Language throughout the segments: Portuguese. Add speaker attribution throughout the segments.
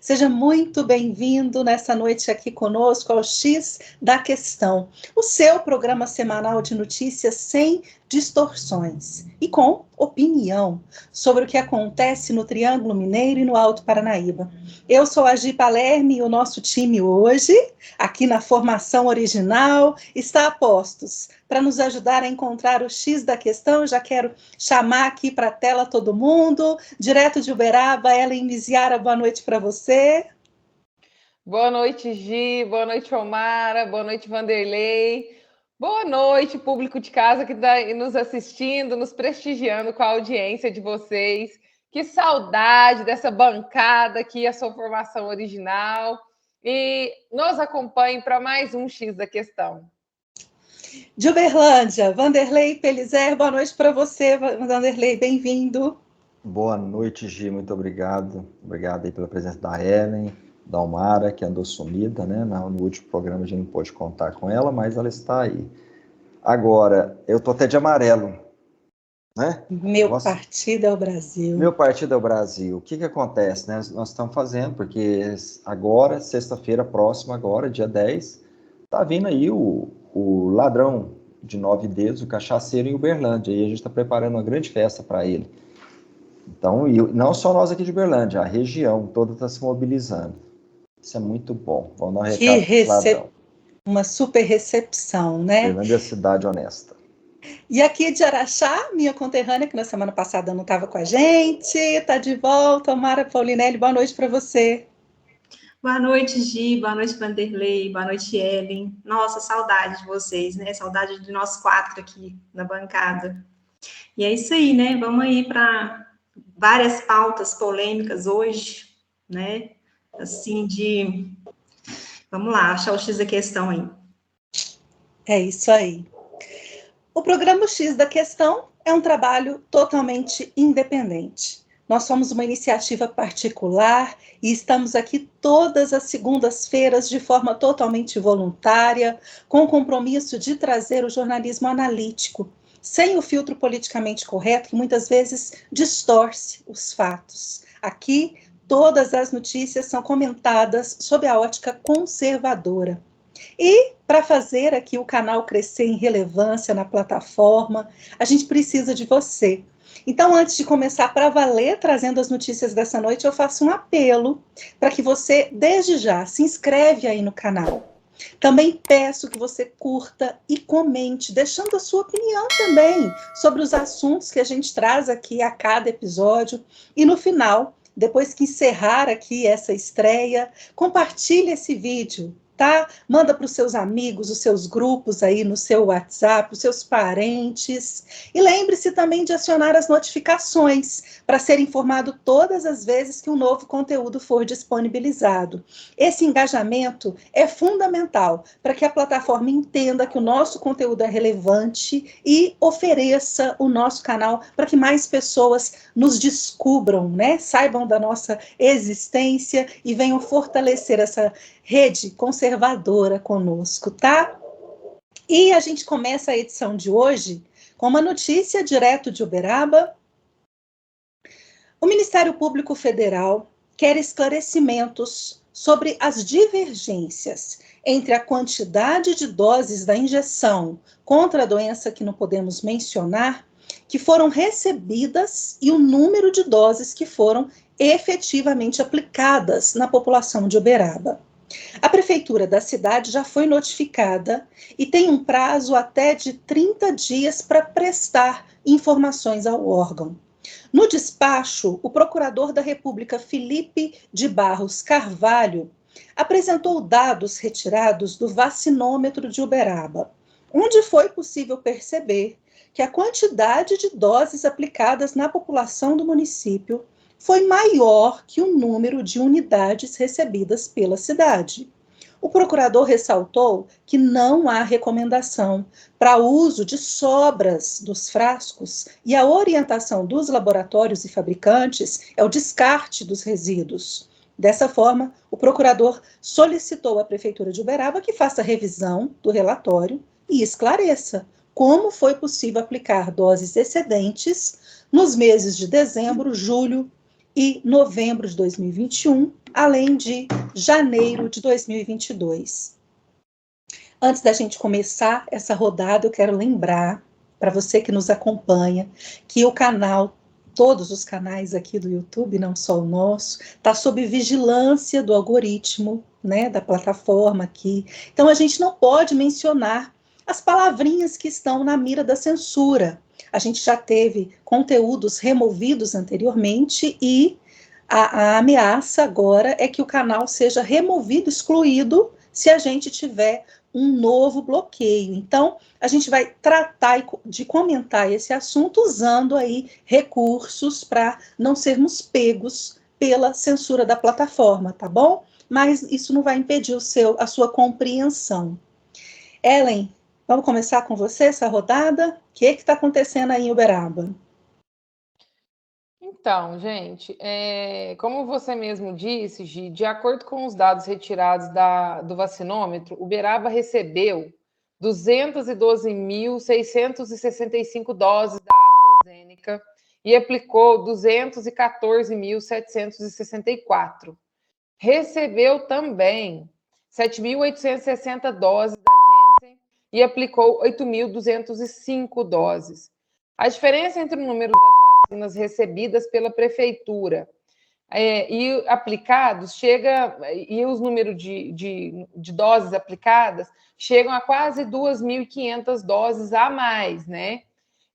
Speaker 1: Seja muito bem-vindo nessa noite aqui conosco ao X da Questão, o seu programa semanal de notícias sem distorções e com opinião sobre o que acontece no Triângulo Mineiro e no Alto Paranaíba. Eu sou a Gi Palerme e o nosso time hoje, aqui na formação original, está a postos para nos ajudar a encontrar o X da Questão. Eu já quero chamar aqui para a tela todo mundo, direto de Uberaba, Ellen Miziara, boa noite para você.
Speaker 2: Boa noite, Gi, boa noite, Omara, boa noite, Vanderlei. Boa noite, público de casa que está nos assistindo, nos prestigiando com a audiência de vocês. Que saudade dessa bancada aqui, a sua formação original. E nos acompanhem para mais um X da Questão.
Speaker 1: De Uberlândia, Vanderlei Pelizer, boa noite para você, Vanderlei, bem-vindo.
Speaker 3: Boa noite, Gi, muito obrigado. Obrigado aí pela presença da Ellen, da Omara, que andou sumida, né? No último programa a gente não pôde contar com ela, mas ela está aí. Agora, eu tô até de amarelo, né?
Speaker 1: Meu partido é o Brasil.
Speaker 3: Meu partido é o Brasil. O que acontece, né? Nós estamos fazendo, porque agora, sexta-feira próxima, agora, dia 10, tá vindo aí o ladrão de 9 dedos, o cachaceiro em Uberlândia, e a gente está preparando uma grande festa para ele. Então, não só nós aqui de Uberlândia, a região toda está se mobilizando. Isso é muito bom. Vamos dar um recado para esse ladrão.
Speaker 1: Uma super recepção, né?
Speaker 3: Uberlândia é cidade honesta.
Speaker 1: E aqui de Araxá, minha conterrânea, que na semana passada não estava com a gente, está de volta, Omara Paulinelli, boa noite para você.
Speaker 4: Boa noite, Gi, boa noite, Vanderlei, boa noite, Ellen. Nossa, saudade de vocês, né? Saudade de nós quatro aqui na bancada. E é isso aí, né? Vamos aí para várias pautas polêmicas hoje, né? Assim, vamos lá, achar o X da Questão aí.
Speaker 1: É isso aí. O programa X da Questão é um trabalho totalmente independente. Nós somos uma iniciativa particular e estamos aqui todas as segundas-feiras de forma totalmente voluntária, com o compromisso de trazer o jornalismo analítico, sem o filtro politicamente correto, que muitas vezes distorce os fatos. Aqui, todas as notícias são comentadas sob a ótica conservadora. E, para fazer aqui o canal crescer em relevância na plataforma, a gente precisa de você. Então, antes de começar para valer, trazendo as notícias dessa noite, eu faço um apelo para que você, desde já, se inscreve aí no canal. Também peço que você curta e comente, deixando a sua opinião também sobre os assuntos que a gente traz aqui a cada episódio. E no final, depois que encerrar aqui essa estreia, compartilhe esse vídeo, tá? Manda para os seus amigos, os seus grupos aí no seu WhatsApp, os seus parentes. E lembre-se também de acionar as notificações para ser informado todas as vezes que um novo conteúdo for disponibilizado. Esse engajamento é fundamental para que a plataforma entenda que o nosso conteúdo é relevante e ofereça o nosso canal para que mais pessoas nos descubram, né? Saibam da nossa existência e venham fortalecer essa rede conservadora conosco, tá? E a gente começa a edição de hoje com uma notícia direto de Uberaba. O Ministério Público Federal quer esclarecimentos sobre as divergências entre a quantidade de doses da injeção contra a doença que não podemos mencionar, que foram recebidas, e o número de doses que foram efetivamente aplicadas na população de Uberaba. A prefeitura da cidade já foi notificada e tem um prazo até de 30 dias para prestar informações ao órgão. No despacho, o procurador da República, Felipe de Barros Carvalho, apresentou dados retirados do vacinômetro de Uberaba, onde foi possível perceber que a quantidade de doses aplicadas na população do município foi maior que o número de unidades recebidas pela cidade. O procurador ressaltou que não há recomendação para uso de sobras dos frascos e a orientação dos laboratórios e fabricantes é o descarte dos resíduos. Dessa forma, o procurador solicitou à Prefeitura de Uberaba que faça revisão do relatório e esclareça como foi possível aplicar doses excedentes nos meses de dezembro, julho e novembro de 2021, além de janeiro de 2022. Antes da gente começar essa rodada, eu quero lembrar para você que nos acompanha que o canal, todos os canais aqui do YouTube, não só o nosso, está sob vigilância do algoritmo, né, da plataforma aqui. Então a gente não pode mencionar as palavrinhas que estão na mira da censura. A gente já teve conteúdos removidos anteriormente e a ameaça agora é que o canal seja removido, excluído, se a gente tiver um novo bloqueio. Então, a gente vai tratar de comentar esse assunto usando aí recursos para não sermos pegos pela censura da plataforma, tá bom? Mas isso não vai impedir a sua compreensão. Ellen, vamos começar com você essa rodada? O que está acontecendo aí em Uberaba?
Speaker 2: Então, gente, como você mesmo disse, Gi, de acordo com os dados retirados do vacinômetro, Uberaba recebeu 212.665 doses da AstraZeneca e aplicou 214.764. Recebeu também 7.860 doses da Janssen e aplicou 8.205 doses. A diferença entre o número das vacinas recebidas pela prefeitura e aplicados e os números de doses aplicadas chegam a quase 2.500 doses a mais, né?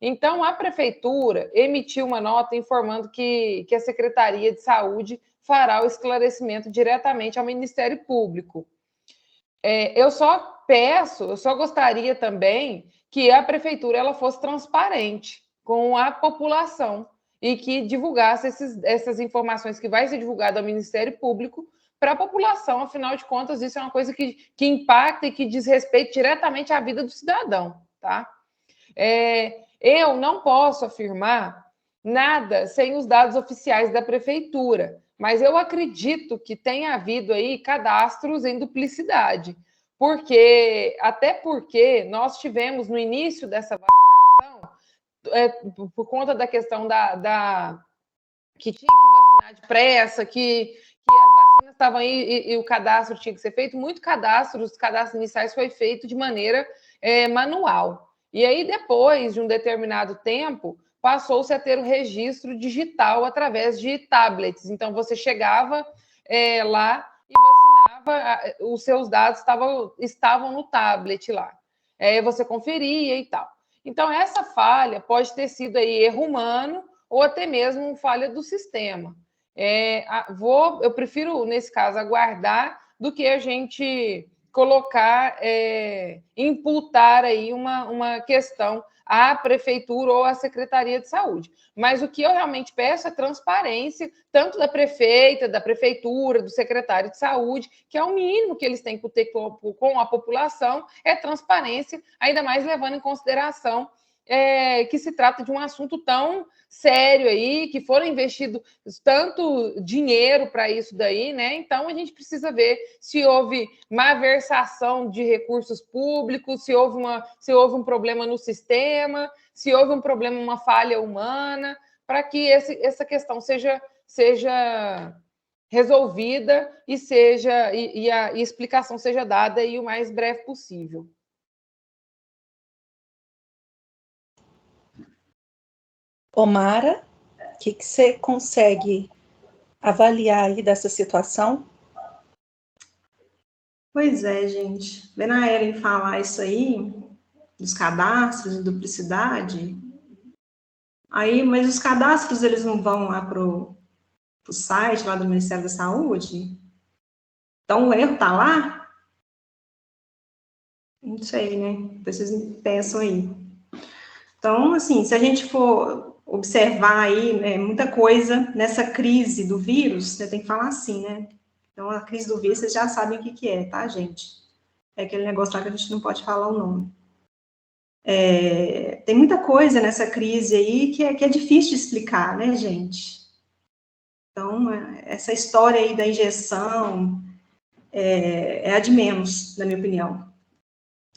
Speaker 2: Então, a prefeitura emitiu uma nota informando que a Secretaria de Saúde fará o esclarecimento diretamente ao Ministério Público. Eu só gostaria também que a prefeitura ela fosse transparente com a população e que divulgasse essas informações que vai ser divulgada ao Ministério Público para a população. Afinal de contas, isso é uma coisa que impacta e que diz respeito diretamente à vida do cidadão, tá? Eu não posso afirmar nada sem os dados oficiais da prefeitura, mas eu acredito que tenha havido aí cadastros em duplicidade, até porque nós tivemos no início dessa vacinação, por conta da questão que tinha que vacinar depressa, que as vacinas estavam aí e o cadastro tinha que ser feito, os cadastros iniciais foi feito de maneira manual. E aí, depois de um determinado tempo, passou-se a ter o registro digital através de tablets. Então, você chegava lá e vacinava, os seus dados estavam no tablet lá. Você conferia e tal. Então, essa falha pode ter sido aí erro humano ou até mesmo falha do sistema. Eu prefiro, nesse caso, aguardar do que a gente colocar, imputar aí uma questão à prefeitura ou à Secretaria de Saúde. Mas o que eu realmente peço é transparência, tanto da prefeita, da prefeitura, do secretário de saúde, que é o mínimo que eles têm que ter com a população, é transparência, ainda mais levando em consideração que se trata de um assunto tão sério aí, que foram investidos tanto dinheiro para isso daí, né? Então, a gente precisa ver se houve malversação de recursos públicos, se houve um problema no sistema, se houve um problema, uma falha humana, para que essa questão seja resolvida e a explicação seja dada aí o mais breve possível.
Speaker 1: Omara, o que você consegue avaliar aí dessa situação?
Speaker 4: Pois é, gente. Vendo a Ellen falar isso aí, dos cadastros e duplicidade, mas os cadastros, eles não vão lá pro site lá do Ministério da Saúde? Então, o erro está lá? Não sei, né? Vocês pensam aí. Então, assim, se a gente for observar aí, né, muita coisa nessa crise do vírus, tem que falar assim, né? Então, a crise do vírus, vocês já sabem o que é, tá, gente? É aquele negócio lá que a gente não pode falar o nome. Tem muita coisa nessa crise aí que é difícil de explicar, né, gente? Então, essa história aí da injeção é a de menos, na minha opinião.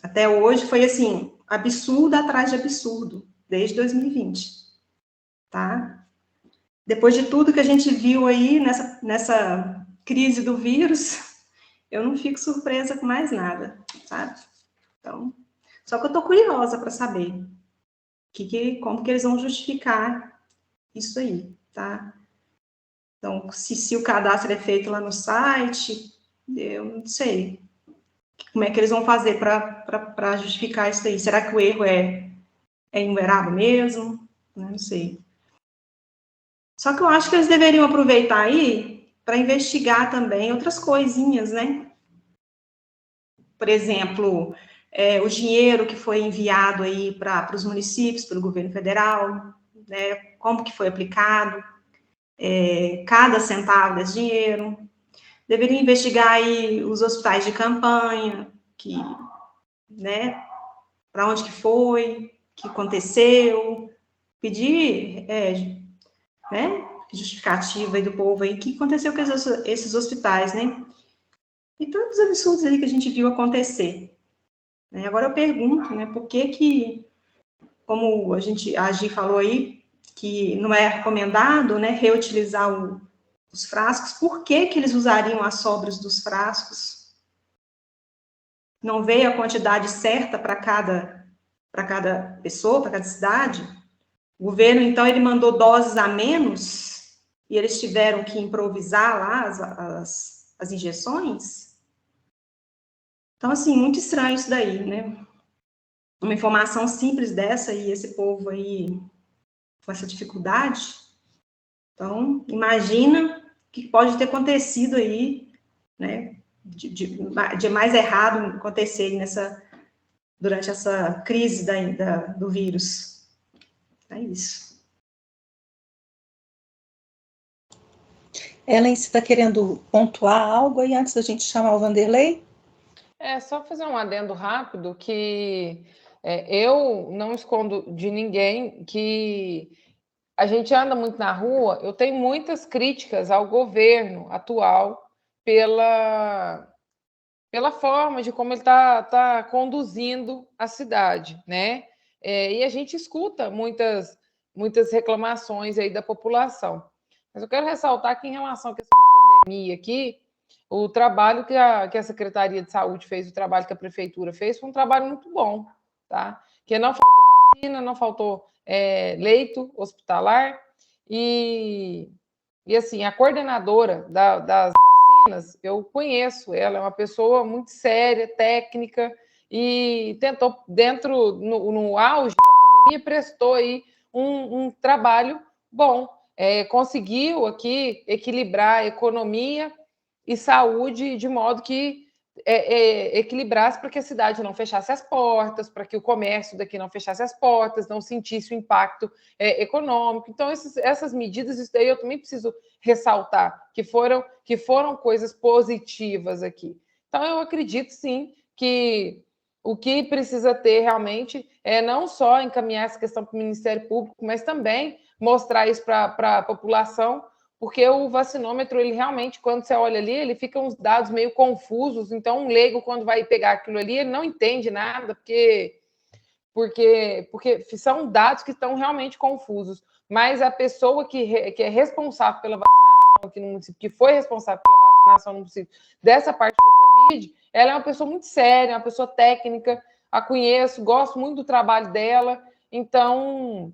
Speaker 4: Até hoje foi, assim, absurdo atrás de absurdo, desde 2020, tá? depois de tudo que a gente viu aí nessa crise do vírus, eu não fico surpresa com mais nada, sabe? Então, só que eu estou curiosa para saber como que eles vão justificar isso aí, tá? Então, se o cadastro é feito lá no site, eu não sei como é que eles vão fazer para justificar isso aí. Será que o erro é em mesmo? Não sei. Só que eu acho que eles deveriam aproveitar aí para investigar também outras coisinhas, né? Por exemplo, o dinheiro que foi enviado aí para os municípios, pelo governo federal, né? Como que foi aplicado, cada centavo desse dinheiro. Deveria investigar aí os hospitais de campanha, né? Para onde que foi, o que aconteceu, pedir, né? Justificativa aí do povo aí, o que aconteceu com esses hospitais, né? E tantos absurdos aí que a gente viu acontecer. Agora eu pergunto, né, por que, como a Gi falou aí, que não é recomendado, né, reutilizar os frascos, por que eles usariam as sobras dos frascos? Não veio a quantidade certa para cada pessoa, para cada cidade? O governo, então, ele mandou doses a menos e eles tiveram que improvisar lá as injeções? Então, assim, muito estranho isso daí, né? Uma informação simples dessa e esse povo aí com essa dificuldade. Então, imagina o que pode ter acontecido aí, né? De mais errado acontecer durante essa crise do vírus. É isso.
Speaker 1: Ellen, você está querendo pontuar algo aí antes da gente chamar o Vanderlei?
Speaker 2: Só fazer um adendo rápido que eu não escondo de ninguém que a gente anda muito na rua, eu tenho muitas críticas ao governo atual pela forma de como ele está conduzindo a cidade, né? E a gente escuta muitas reclamações aí da população. Mas eu quero ressaltar que em relação à questão da pandemia aqui, o trabalho que a Secretaria de Saúde fez, o trabalho que a Prefeitura fez, foi um trabalho muito bom, tá? Que não faltou vacina, não faltou leito hospitalar e assim, a coordenadora das vacinas, eu conheço ela, é uma pessoa muito séria, técnica, e tentou, no auge da pandemia, prestou aí um trabalho bom. Conseguiu aqui equilibrar economia e saúde de modo que equilibrasse para que a cidade não fechasse as portas, para que o comércio daqui não fechasse as portas, não sentisse o impacto econômico. Então, essas medidas, isso daí eu também preciso ressaltar, que foram coisas positivas aqui. Então, eu acredito, sim, que o que precisa ter realmente é não só encaminhar essa questão para o Ministério Público, mas também mostrar isso para a população, porque o vacinômetro, ele realmente, quando você olha ali, ele fica uns dados meio confusos, então um leigo, quando vai pegar aquilo ali, ele não entende nada, porque são dados que estão realmente confusos, mas a pessoa que é responsável pela vacinação aqui no município, que foi responsável pela vacinação no município dessa parte do Covid, ela é uma pessoa muito séria, uma pessoa técnica, a conheço, gosto muito do trabalho dela, então,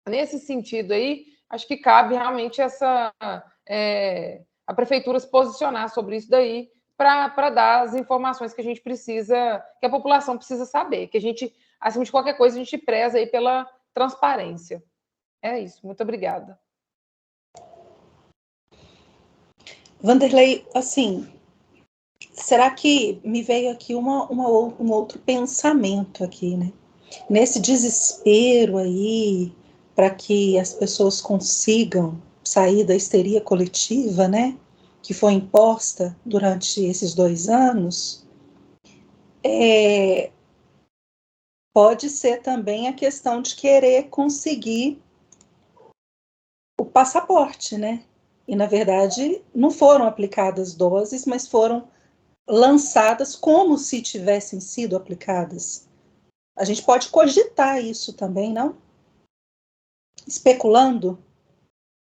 Speaker 2: nesse sentido aí, acho que cabe realmente a prefeitura se posicionar sobre isso daí para dar as informações que a gente precisa, que a população precisa saber, que a gente, acima de qualquer coisa, a gente preza aí pela transparência. É isso, muito obrigada.
Speaker 1: Vanderlei, assim, será que me veio aqui um outro pensamento aqui, né? Nesse desespero aí, para que as pessoas consigam sair da histeria coletiva, né? Que foi imposta durante esses 2 anos, pode ser também a questão de querer conseguir o passaporte, né? E, na verdade, não foram aplicadas doses, mas foram lançadas como se tivessem sido aplicadas. A gente pode cogitar isso também, não? Especulando?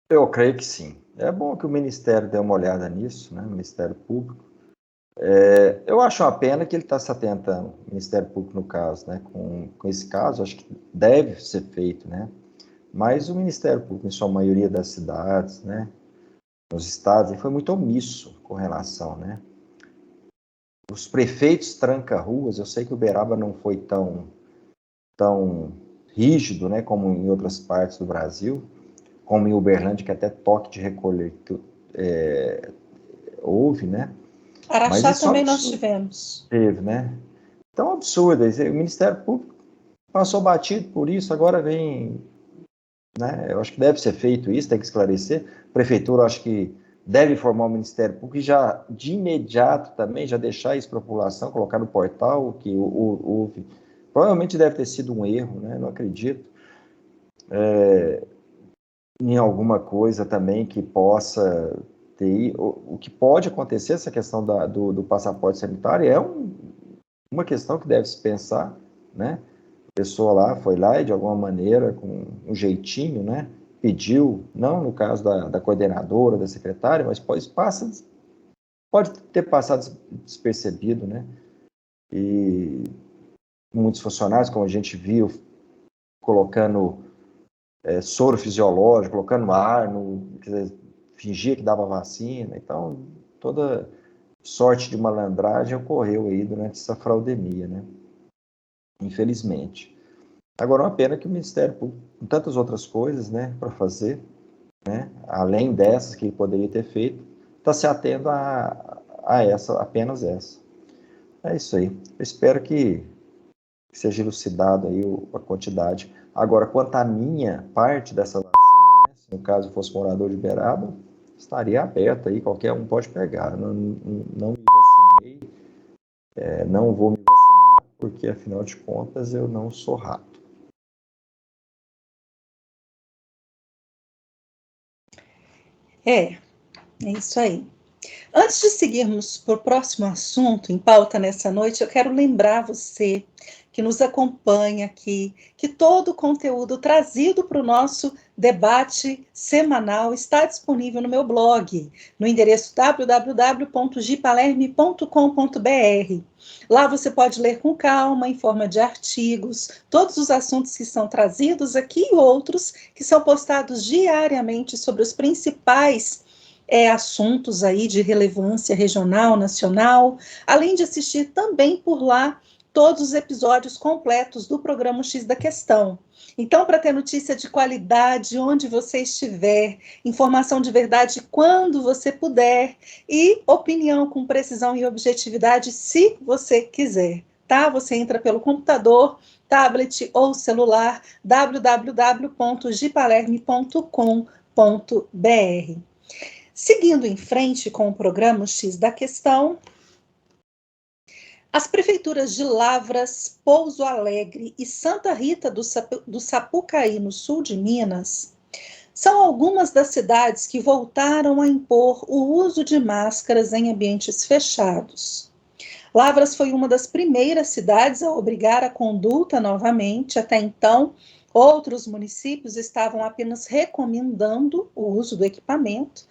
Speaker 3: Eu creio que sim. É bom que o Ministério dê uma olhada nisso, né? O Ministério Público. Eu acho uma pena que ele está se atentando, o Ministério Público no caso, né? Com esse caso, acho que deve ser feito, né? Mas o Ministério Público, em sua maioria das cidades, né? Nos estados, ele foi muito omisso com relação, né? Os prefeitos tranca-ruas, eu sei que Uberaba não foi tão rígido, né? Como em outras partes do Brasil, como em Uberlândia, que até toque de recolher houve, né? Mas
Speaker 1: Araxá
Speaker 3: isso é um
Speaker 1: também nós
Speaker 3: absurdo.
Speaker 1: tivemos.
Speaker 3: Teve, né? Então, absurdo. O Ministério Público passou batido por isso, agora vem, né? Eu acho que deve ser feito isso, tem que esclarecer. A Prefeitura, acho que deve formar o Ministério Público e já, de imediato também, já deixar isso para a população, colocar no portal que houve. Provavelmente deve ter sido um erro, né? Não acredito. Em alguma coisa também que possa ter. O que pode acontecer, essa questão do passaporte sanitário, é uma questão que deve se pensar, né? A pessoa lá foi lá e, de alguma maneira, com um jeitinho, né? Pediu, não no caso da coordenadora, da secretária, mas pode ter passado despercebido, né? E muitos funcionários, como a gente viu, colocando soro fisiológico, colocando ar, quer dizer, fingia que dava vacina. Então, toda sorte de malandragem ocorreu aí durante essa fraudemia, né? Infelizmente. Agora, uma pena que o Ministério Público, com tantas outras coisas, né, para fazer, né, além dessas que ele poderia ter feito, está se atendo a essa, apenas essa. É isso aí. Eu espero que seja elucidado aí a quantidade. Agora, quanto à minha parte dessa vacina, né, se no caso fosse morador de Uberaba, estaria aberta aí, qualquer um pode pegar. Não me vacinei, não vou me vacinar, porque afinal de contas eu não sou rato.
Speaker 1: É isso aí. Antes de seguirmos para o próximo assunto em pauta nessa noite, eu quero lembrar você que nos acompanha aqui que todo o conteúdo trazido para o nosso debate semanal está disponível no meu blog, no endereço www.gipalerme.com.br. Lá você pode ler com calma, em forma de artigos, todos os assuntos que são trazidos aqui e outros que são postados diariamente sobre os principais assuntos aí de relevância regional, nacional, além de assistir também por lá todos os episódios completos do programa X da Questão. Então, para ter notícia de qualidade onde você estiver, informação de verdade quando você puder e opinião com precisão e objetividade se você quiser, tá? Você entra pelo computador, tablet ou celular, www.gipalerme.com.br. Seguindo em frente com o programa X da Questão, as prefeituras de Lavras, Pouso Alegre e Santa Rita do Sapucaí, no sul de Minas, são algumas das cidades que voltaram a impor o uso de máscaras em ambientes fechados. Lavras foi uma das primeiras cidades a obrigar a conduta novamente. Até então, outros municípios estavam apenas recomendando o uso do equipamento.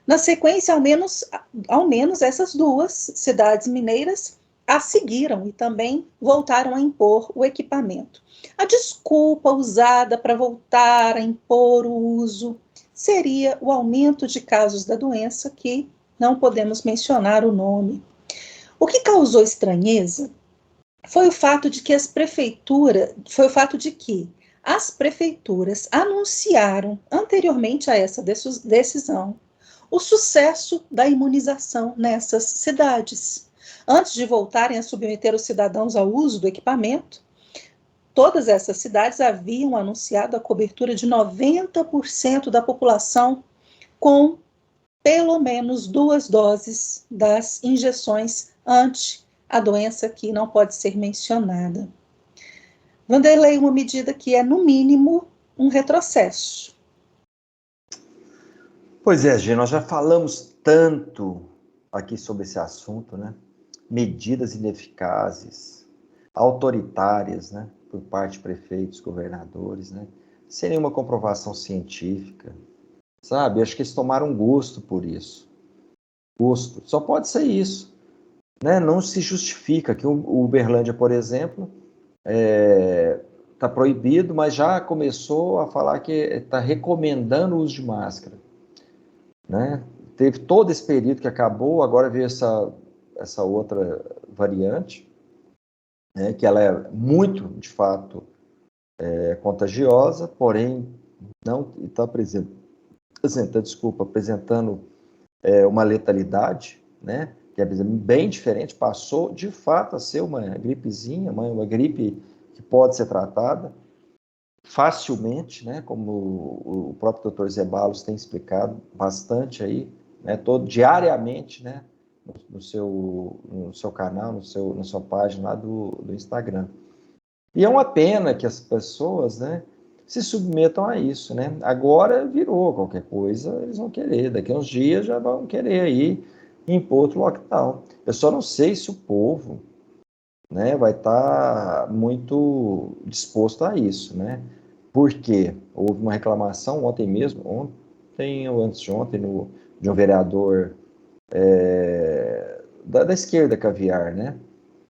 Speaker 1: Na sequência, ao menos essas duas cidades mineiras a seguiram e também voltaram a impor o equipamento. A desculpa usada para voltar a impor o uso seria o aumento de casos da doença, que não podemos mencionar o nome. O que causou estranheza foi o fato de que as prefeituras anunciaram anteriormente a essa decisão o sucesso da imunização nessas cidades. Antes de voltarem a submeter os cidadãos ao uso do equipamento, todas essas cidades haviam anunciado a cobertura de 90% da população com pelo menos 2 doses das injeções anti a doença que não pode ser mencionada. Vanderlei, uma medida que é, no mínimo, um retrocesso.
Speaker 3: Pois é, Gê, nós já falamos tanto aqui sobre esse assunto, né? Medidas ineficazes, autoritárias, né? Por parte de prefeitos, governadores, né? Sem nenhuma comprovação científica, sabe? Acho que eles tomaram gosto por isso. Gosto. Só pode ser isso, né? Não se justifica que o Uberlândia, por exemplo, está proibido, mas já começou a falar que está recomendando o uso de máscara, né? Teve todo esse período que acabou, agora veio essa outra variante, né? Que ela é muito, de fato, contagiosa, porém não está apresentando uma letalidade, né? Que é bem diferente, passou de fato a ser uma gripezinha, uma gripe que pode ser tratada facilmente, né? Como o próprio Dr. Zeballos tem explicado bastante aí, né? Diariamente, né? No seu canal, na sua página lá do Instagram. E é uma pena que as pessoas, né, se submetam a isso, né? Agora virou qualquer coisa, eles vão querer. Daqui a uns dias já vão querer aí impor outro lockdown. Eu só não sei se o povo, né, vai estar muito disposto a isso, né? Porque houve uma reclamação ontem ou antes de ontem, de um vereador da esquerda caviar, né?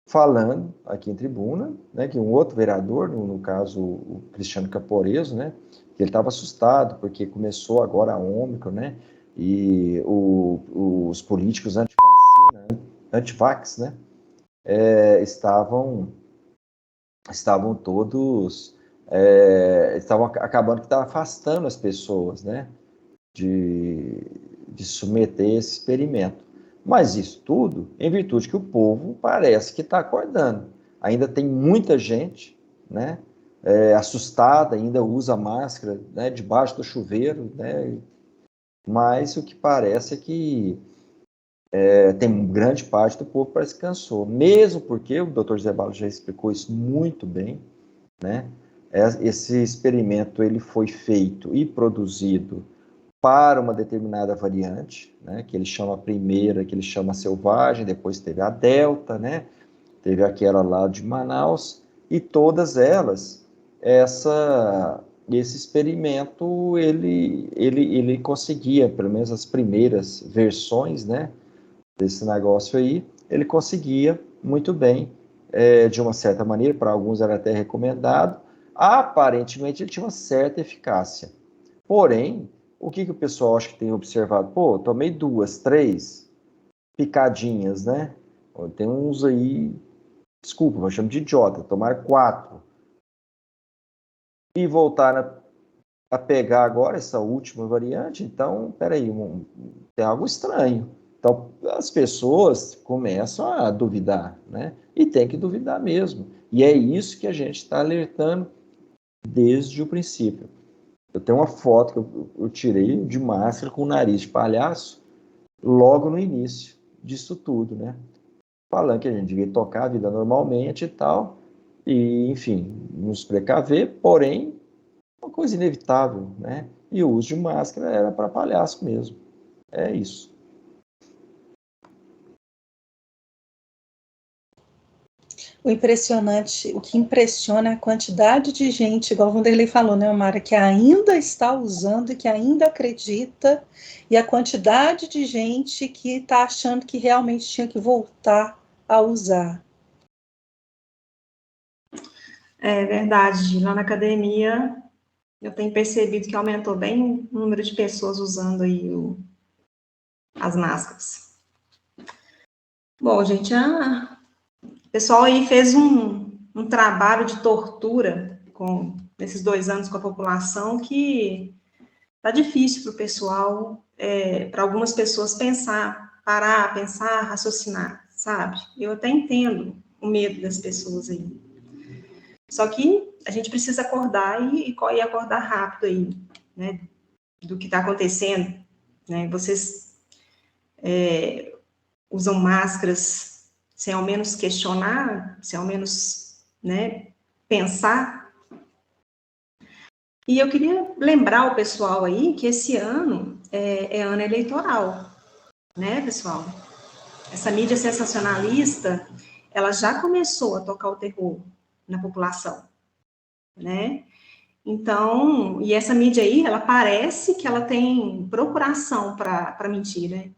Speaker 3: Falando aqui em tribuna, né, que um outro vereador, no caso o Cristiano Caporeso, né, que ele estava assustado porque começou agora a Ômicron, né, e os políticos anti-vacina, anti-vax, né, estavam todos, estavam acabando que estava afastando as pessoas, né, de submeter esse experimento. Mas isso tudo em virtude que o povo parece que está acordando. Ainda tem muita gente, né, assustada, ainda usa máscara, né, debaixo do chuveiro, né, mas o que parece é que tem grande parte do povo que parece que cansou, mesmo porque o Dr. Zeballos já explicou isso muito bem, né, esse experimento ele foi feito e produzido para uma determinada variante, né, que ele chama a primeira, que ele chama selvagem, depois teve a delta, né, teve aquela lá de Manaus, e todas elas, esse experimento, ele conseguia, pelo menos as primeiras versões, né, desse negócio aí, ele conseguia muito bem, de uma certa maneira, para alguns era até recomendado, aparentemente ele tinha uma certa eficácia. Porém, o que o pessoal acha que tem observado? Pô, tomei 2, 3 picadinhas, né? Tem uns aí, desculpa, eu chamo de idiota, tomaram 4. E voltaram a pegar agora essa última variante, então, peraí, tem algo estranho. Então, as pessoas começam a duvidar, né? E tem que duvidar mesmo. E é isso que a gente está alertando desde o princípio. Eu tenho uma foto que eu tirei de máscara com o nariz de palhaço logo no início disso tudo, né? Falando que a gente devia tocar a vida normalmente e tal, e, enfim, nos precaver, porém, uma coisa inevitável, né? E o uso de máscara era para palhaço mesmo. É isso.
Speaker 1: O que impressiona é a quantidade de gente, igual o Vanderlei falou, né, Mara, que ainda está usando e que ainda acredita, e a quantidade de gente que está achando que realmente tinha que voltar a usar.
Speaker 4: É verdade, lá na academia eu tenho percebido que aumentou bem o número de pessoas usando aí as máscaras. Bom, gente, o pessoal aí fez um trabalho de tortura nesses 2 anos com a população que tá difícil para o pessoal, para algumas pessoas parar, pensar, raciocinar, sabe? Eu até entendo o medo das pessoas aí. Só que a gente precisa acordar e acordar rápido aí, né? Do que está acontecendo, né? Vocês usam máscaras sem ao menos questionar, sem ao menos, né, pensar. E eu queria lembrar o pessoal aí que esse ano é ano eleitoral, né, pessoal? Essa mídia sensacionalista, ela já começou a tocar o terror na população, né? Então, e essa mídia aí, ela parece que ela tem procuração para mentir, né?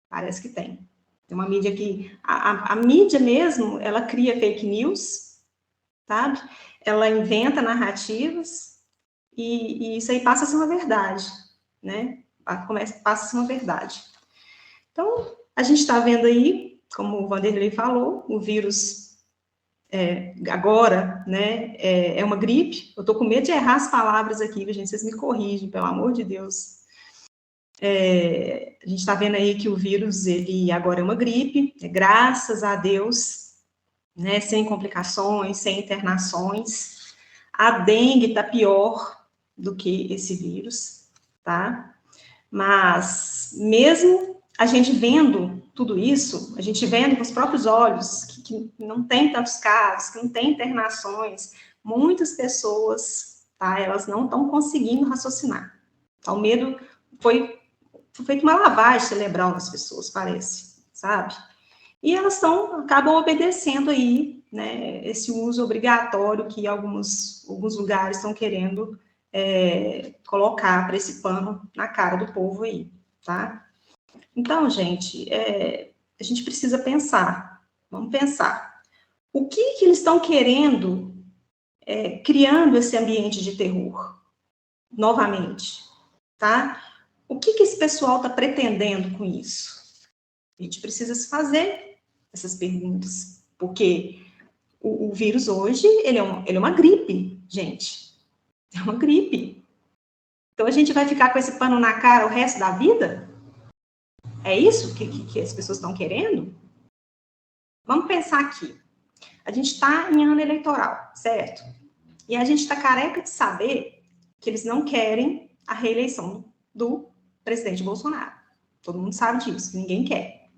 Speaker 4: Parece que tem. Tem uma mídia que... A mídia mesmo, ela cria fake news, sabe? Ela inventa narrativas e isso aí passa a ser uma verdade, né? Passa a ser uma verdade. Então, a gente está vendo aí, como o Vanderlei falou, o vírus agora, né, é uma gripe. Eu tô com medo de errar as palavras aqui, gente, vocês me corrigem, pelo amor de Deus. A gente está vendo aí que o vírus, ele agora é uma gripe, graças a Deus, né, sem complicações, sem internações. A dengue está pior do que esse vírus, tá? Mas, mesmo a gente vendo tudo isso, a gente vendo com os próprios olhos que não tem tantos casos, que não tem internações, muitas pessoas, tá, elas não estão conseguindo raciocinar. Tá, o medo foi feita uma lavagem cerebral nas pessoas, parece, sabe? E elas acabam obedecendo aí, né, esse uso obrigatório que alguns lugares estão querendo colocar para esse pano na cara do povo aí, tá? Então, gente, a gente precisa pensar, vamos pensar. O que eles estão querendo, criando esse ambiente de terror, novamente, tá? O que esse pessoal está pretendendo com isso? A gente precisa se fazer essas perguntas, porque o vírus hoje, ele é uma gripe, gente. É uma gripe. Então, a gente vai ficar com esse pano na cara o resto da vida? É isso que as pessoas estão querendo? Vamos pensar aqui. A gente está em ano eleitoral, certo? E a gente está careca de saber que eles não querem a reeleição do presidente Bolsonaro. Todo mundo sabe disso, ninguém quer.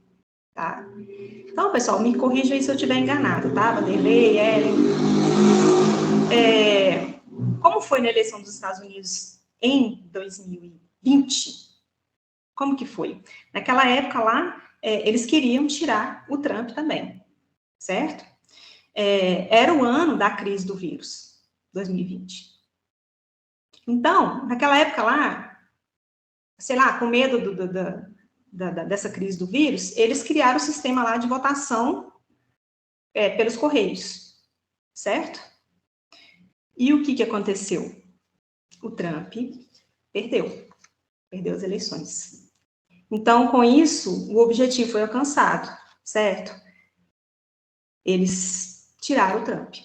Speaker 4: Tá? Então, pessoal, me corrija aí se eu estiver enganado, tá? Vanderlei, Ellen. Como foi na eleição dos Estados Unidos em 2020? Como que foi? Naquela época lá, eles queriam tirar o Trump também, certo? Era o ano da crise do vírus, 2020. Então, naquela época lá, sei lá, com medo dessa crise do vírus, eles criaram o sistema lá de votação pelos Correios, certo? E o que aconteceu? O Trump perdeu as eleições. Então, com isso, o objetivo foi alcançado, certo? Eles tiraram o Trump.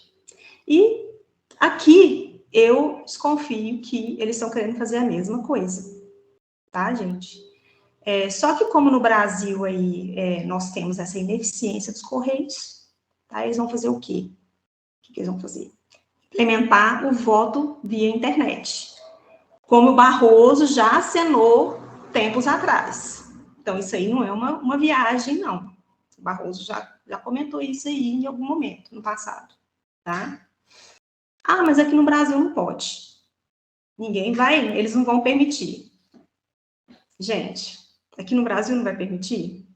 Speaker 4: E aqui, eu desconfio que eles estão querendo fazer a mesma coisa, tá, gente? Só que como no Brasil aí nós temos essa ineficiência dos Correios, tá? Eles vão fazer o quê? O que eles vão fazer? Implementar o voto via internet, como o Barroso já acenou tempos atrás. Então, isso aí não é uma viagem, não. O Barroso já comentou isso aí em algum momento, no passado, tá? Ah, mas aqui no Brasil não pode. Eles não vão permitir. Gente, aqui no Brasil não vai permitir?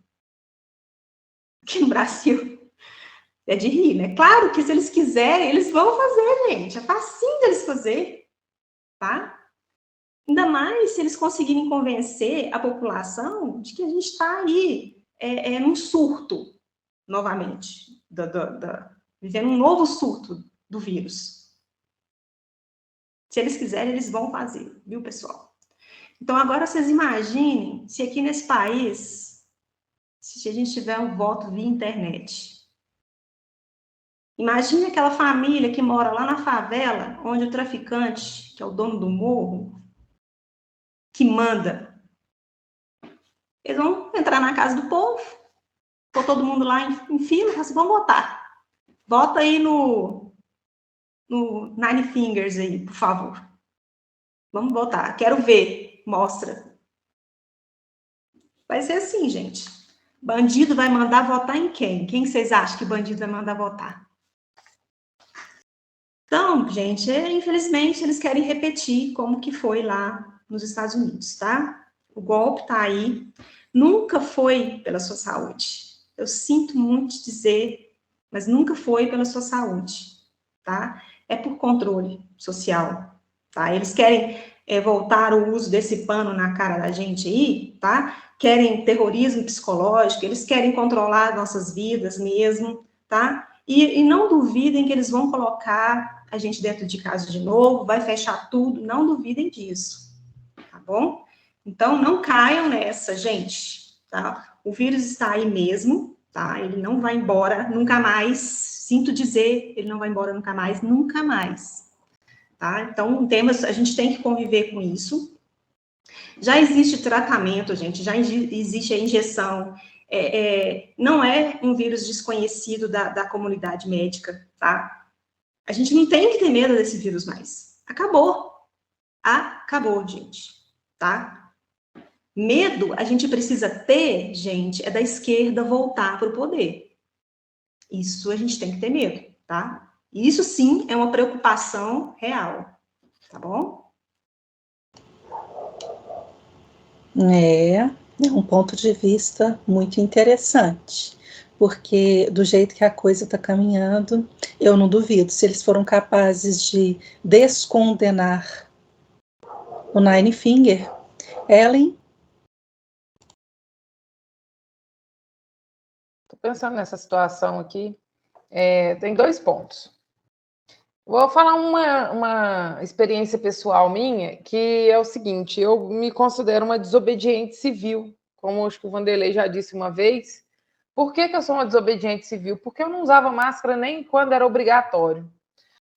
Speaker 4: Aqui no Brasil é de rir, né? Claro que se eles quiserem, eles vão fazer, gente. É facinho deles fazer, tá? Ainda mais se eles conseguirem convencer a população de que a gente está aí num surto, novamente, vivendo um novo surto do vírus. Se eles quiserem, eles vão fazer, viu, pessoal? Então, agora vocês imaginem se aqui nesse país, se a gente tiver um voto via internet. Imagine aquela família que mora lá na favela, onde o traficante, que é o dono do morro, que manda. Eles vão entrar na casa do povo, pôr todo mundo lá em fila, assim, vamos votar. Vota aí no Nine Fingers aí, por favor. Vamos votar. Quero ver. Mostra. Vai ser assim, gente. Bandido vai mandar votar em quem? Quem vocês acham que bandido vai mandar votar? Então, gente, infelizmente, eles querem repetir como que foi lá nos Estados Unidos, tá? O golpe tá aí. Nunca foi pela sua saúde. Eu sinto muito dizer, mas nunca foi pela sua saúde, tá? É por controle social. tá? Eles querem voltar o uso desse pano na cara da gente aí, tá? Querem terrorismo psicológico, eles querem controlar nossas vidas mesmo, tá? E não duvidem que eles vão colocar a gente dentro de casa de novo, vai fechar tudo, não duvidem disso, tá bom? Então, não caiam nessa, gente, tá? O vírus está aí mesmo, tá? Ele não vai embora nunca mais, sinto dizer, ele não vai embora nunca mais, tá? Então, a gente tem que conviver com isso. Já existe tratamento, gente, já existe a injeção, não é um vírus desconhecido da comunidade médica, tá? A gente não tem que ter medo desse vírus mais. Acabou, gente, tá? Medo a gente precisa ter, gente, é da esquerda voltar para o poder. Isso a gente tem que ter medo, tá? Isso sim é uma preocupação real, tá bom?
Speaker 1: É um ponto de vista muito interessante, porque do jeito que a coisa está caminhando, eu não duvido, se eles foram capazes de descondenar o Nine Finger, Ellen.
Speaker 2: Estou pensando nessa situação aqui, tem 2 pontos. Vou falar uma experiência pessoal minha, que é o seguinte: eu me considero uma desobediente civil, como acho que o Vanderlei já disse uma vez. Por que eu sou uma desobediente civil? Porque eu não usava máscara nem quando era obrigatório.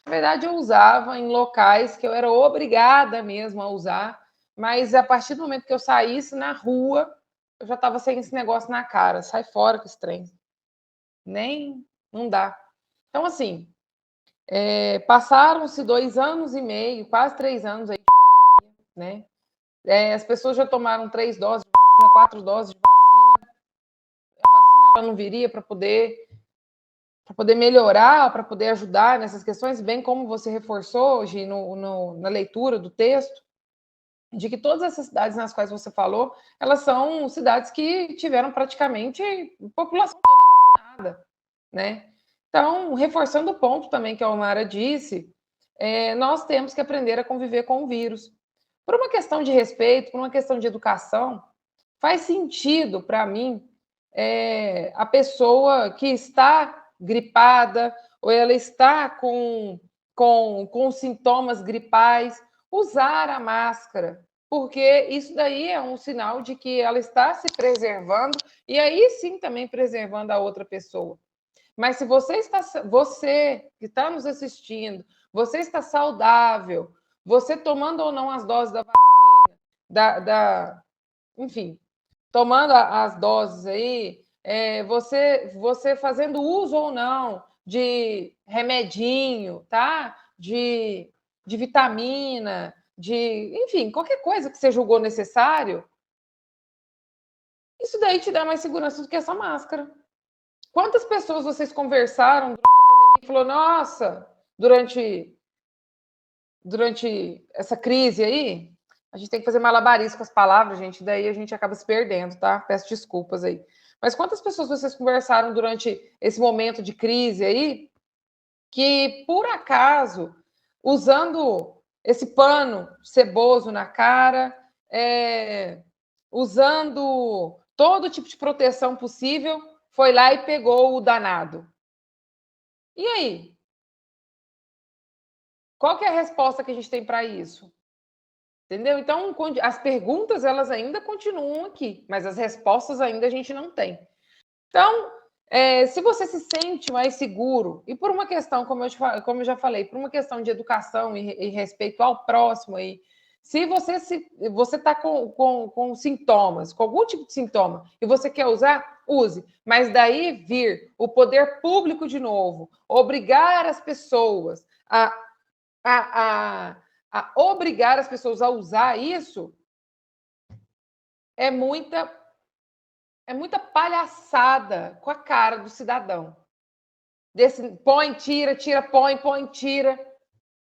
Speaker 2: Na verdade, eu usava em locais que eu era obrigada mesmo a usar, mas a partir do momento que eu saísse na rua, eu já estava sem esse negócio na cara. Sai fora com esse trem. Não dá. Então, assim, passaram-se 2 anos e meio, quase 3 anos aí de pandemia, né? As pessoas já tomaram 3 doses de vacina, 4 doses de vacina. A vacina ela não viria para poder melhorar, para poder ajudar nessas questões, bem como você reforçou hoje na leitura do texto, de que todas essas cidades nas quais você falou, elas são cidades que tiveram praticamente população toda vacinada, né? Então, reforçando o ponto também que a Omara disse, nós temos que aprender a conviver com o vírus. Por uma questão de respeito, por uma questão de educação, faz sentido para mim a pessoa que está gripada ou ela está com sintomas gripais usar a máscara, porque isso daí é um sinal de que ela está se preservando e aí sim também preservando a outra pessoa. Mas se você que está nos assistindo, você está saudável, você tomando ou não as doses da vacina, enfim, tomando as doses aí, você fazendo uso ou não de remedinho, tá? De vitamina, enfim, qualquer coisa que você julgou necessário, isso daí te dá mais segurança do que essa máscara. Quantas pessoas vocês conversaram durante a pandemia e falou, nossa, durante essa crise aí, a gente tem que fazer malabarismo com as palavras, gente, daí a gente acaba se perdendo, tá? Peço desculpas aí. Mas quantas pessoas vocês conversaram durante esse momento de crise aí, que por acaso, usando esse pano ceboso na cara, usando todo tipo de proteção possível, foi lá e pegou o danado. E aí? Qual que é a resposta que a gente tem para isso? Entendeu? Então, as perguntas, elas ainda continuam aqui, mas as respostas ainda a gente não tem. Então, se você se sente mais seguro, e por uma questão, como eu já falei, por uma questão de educação e respeito ao próximo, aí, se você está com sintomas, com algum tipo de sintoma, e você quer usar, use. Mas daí vir o poder público de novo, obrigar as pessoas a obrigar as pessoas a usar isso, é muita palhaçada com a cara do cidadão. Põe, tira, põe, tira.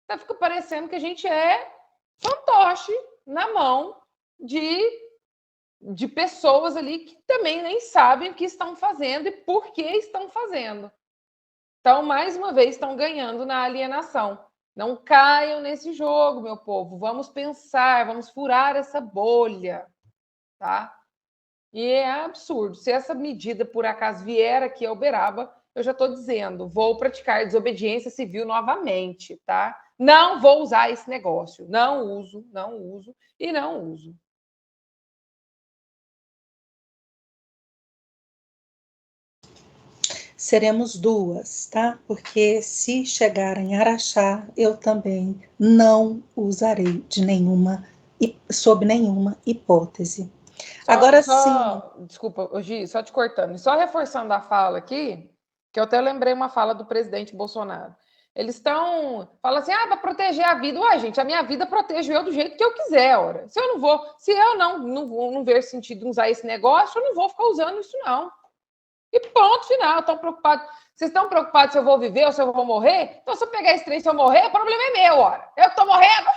Speaker 2: Então fica parecendo que a gente é fantoche na mão de pessoas ali que também nem sabem o que estão fazendo e por que estão fazendo. Então, mais uma vez, estão ganhando na alienação. Não caiam nesse jogo, meu povo. Vamos pensar, vamos furar essa bolha, tá? E é absurdo. Se essa medida, por acaso, vier aqui a Uberaba, eu já estou dizendo, vou praticar desobediência civil novamente, tá? Não vou usar esse negócio. Não uso e não uso.
Speaker 1: Seremos duas, tá? Porque se chegar em Araxá, eu também não usarei sob nenhuma hipótese. Agora sim.
Speaker 2: Desculpa, Gi, só te cortando. Só reforçando a fala aqui, que eu até lembrei uma fala do presidente Bolsonaro. Eles estão falando assim, para proteger a vida. Ué, gente, a minha vida protejo eu do jeito que eu quiser, ora. Se eu não ver sentido em usar esse negócio, eu não vou ficar usando isso, não. E ponto final. Vocês estão preocupados se eu vou viver ou se eu vou morrer? Então, se eu pegar esse trem, se eu morrer, o problema é meu, ora. Eu que tô morrendo.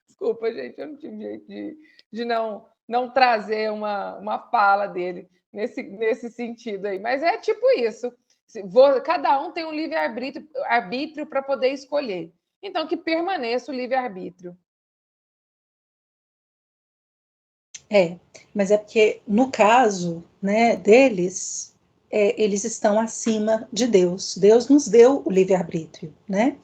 Speaker 2: Desculpa, gente, eu não tive jeito de não trazer uma fala dele nesse sentido aí. Mas é tipo isso. Cada um tem um livre-arbítrio para poder escolher. Então, que permaneça o livre-arbítrio.
Speaker 1: Mas é porque, no caso, né, deles, eles estão acima de Deus. Deus nos deu o livre-arbítrio, né?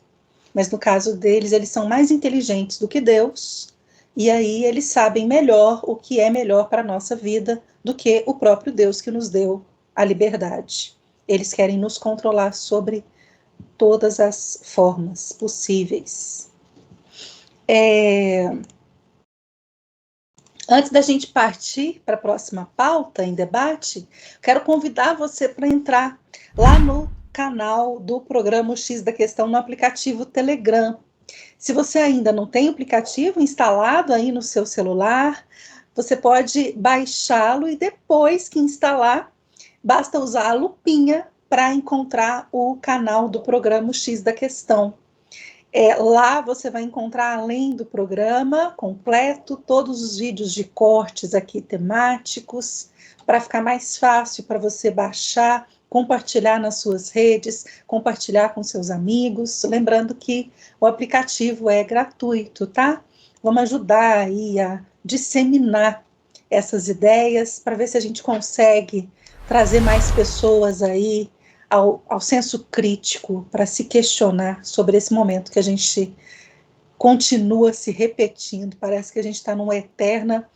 Speaker 1: Mas no caso deles, eles são mais inteligentes do que Deus, e aí eles sabem melhor o que é melhor para a nossa vida do que o próprio Deus que nos deu a liberdade. Eles querem nos controlar sobre todas as formas possíveis. Antes da gente partir para a próxima pauta em debate, quero convidar você para entrar lá no canal do programa X da Questão no aplicativo Telegram. Se você ainda não tem o aplicativo instalado aí no seu celular, você pode baixá-lo e depois que instalar, basta usar a lupinha para encontrar o canal do programa X da Questão. Lá você vai encontrar, além do programa completo, todos os vídeos de cortes aqui temáticos, para ficar mais fácil para você baixar, compartilhar nas suas redes, compartilhar com seus amigos. Lembrando que o aplicativo é gratuito, tá? Vamos ajudar aí a disseminar essas ideias para ver se a gente consegue trazer mais pessoas aí ao senso crítico para se questionar sobre esse momento que a gente continua se repetindo. Parece que a gente está numa eterna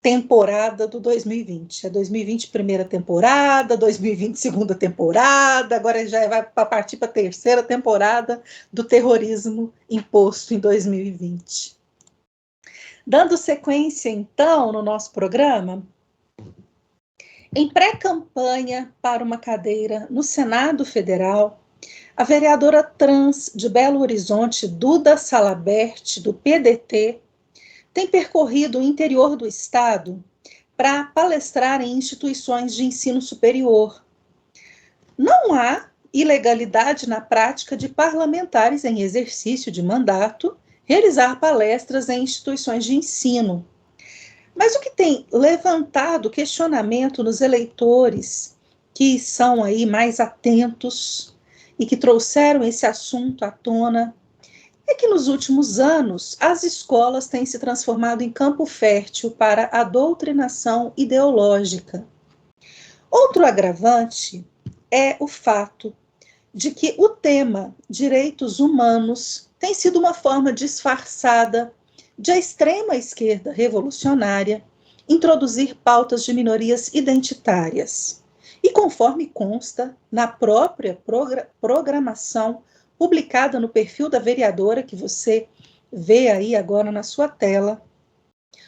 Speaker 1: temporada do 2020. É 2020 primeira temporada, 2020 segunda temporada, agora já vai partir para a terceira temporada do terrorismo imposto em 2020. Dando sequência, então, no nosso programa, em pré-campanha para uma cadeira no Senado Federal, a vereadora trans de Belo Horizonte, Duda Salabert, do PDT, tem percorrido o interior do estado para palestrar em instituições de ensino superior. Não há ilegalidade na prática de parlamentares em exercício de mandato realizar palestras em instituições de ensino. Mas o que tem levantado questionamento nos eleitores que são aí mais atentos e que trouxeram esse assunto à tona é que nos últimos anos as escolas têm se transformado em campo fértil para a doutrinação ideológica. Outro agravante é o fato de que o tema direitos humanos tem sido uma forma disfarçada de a extrema esquerda revolucionária introduzir pautas de minorias identitárias. E conforme consta na própria programação publicada no perfil da vereadora, que você vê aí agora na sua tela,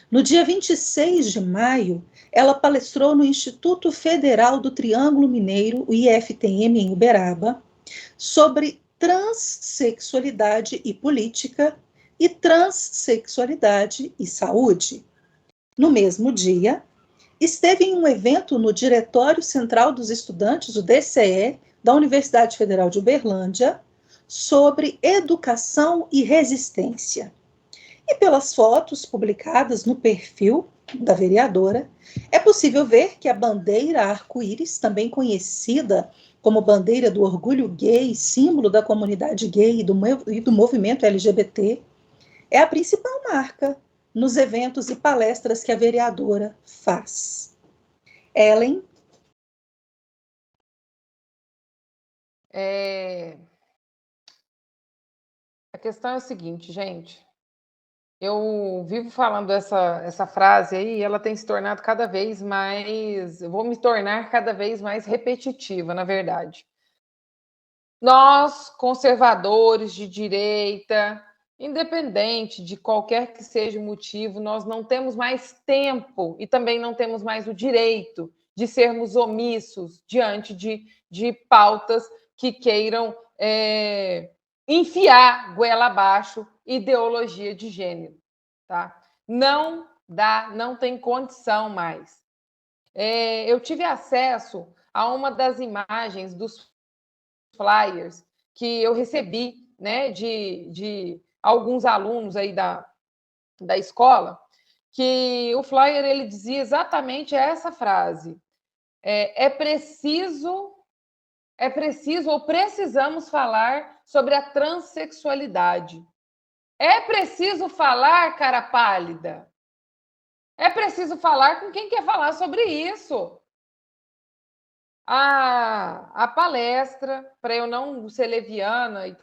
Speaker 1: no dia 26 de maio, ela palestrou no Instituto Federal do Triângulo Mineiro, o IFTM, em Uberaba, sobre transsexualidade e política e transsexualidade e saúde. No mesmo dia, esteve em um evento no Diretório Central dos Estudantes, o DCE, da Universidade Federal de Uberlândia, sobre educação e resistência. E pelas fotos publicadas no perfil da vereadora, é possível ver que a bandeira arco-íris, também conhecida como bandeira do orgulho gay, símbolo da comunidade gay e do movimento LGBT, é a principal marca nos eventos e palestras que a vereadora faz. Ellen?
Speaker 2: A questão é a seguinte, gente. Eu vivo falando essa frase aí, e ela tem se tornado cada vez mais... Eu vou me tornar cada vez mais repetitiva, na verdade. Nós, conservadores de direita, independente de qualquer que seja o motivo, nós não temos mais tempo e também não temos mais o direito de sermos omissos diante de pautas que queiram enfiar goela abaixo ideologia de gênero, tá? Não dá, não tem condição mais. Eu tive acesso a uma das imagens dos flyers que eu recebi, né, de alguns alunos aí da escola, que o flyer ele dizia exatamente essa frase: é preciso ou precisamos falar sobre a transexualidade. É preciso falar, cara pálida. É preciso falar com quem quer falar sobre isso. A palestra, para eu não ser leviana e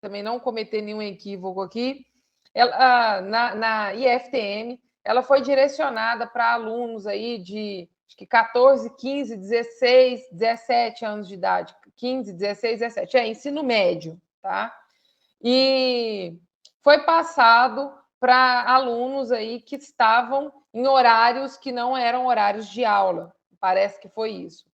Speaker 2: também não cometer nenhum equívoco aqui, ela, na IFTM, ela foi direcionada para alunos aí de acho que 14, 15, 16, 17 anos de idade. 15, 16, 17. Ensino médio, tá? E foi passado para alunos aí que estavam em horários que não eram horários de aula. Parece que foi isso.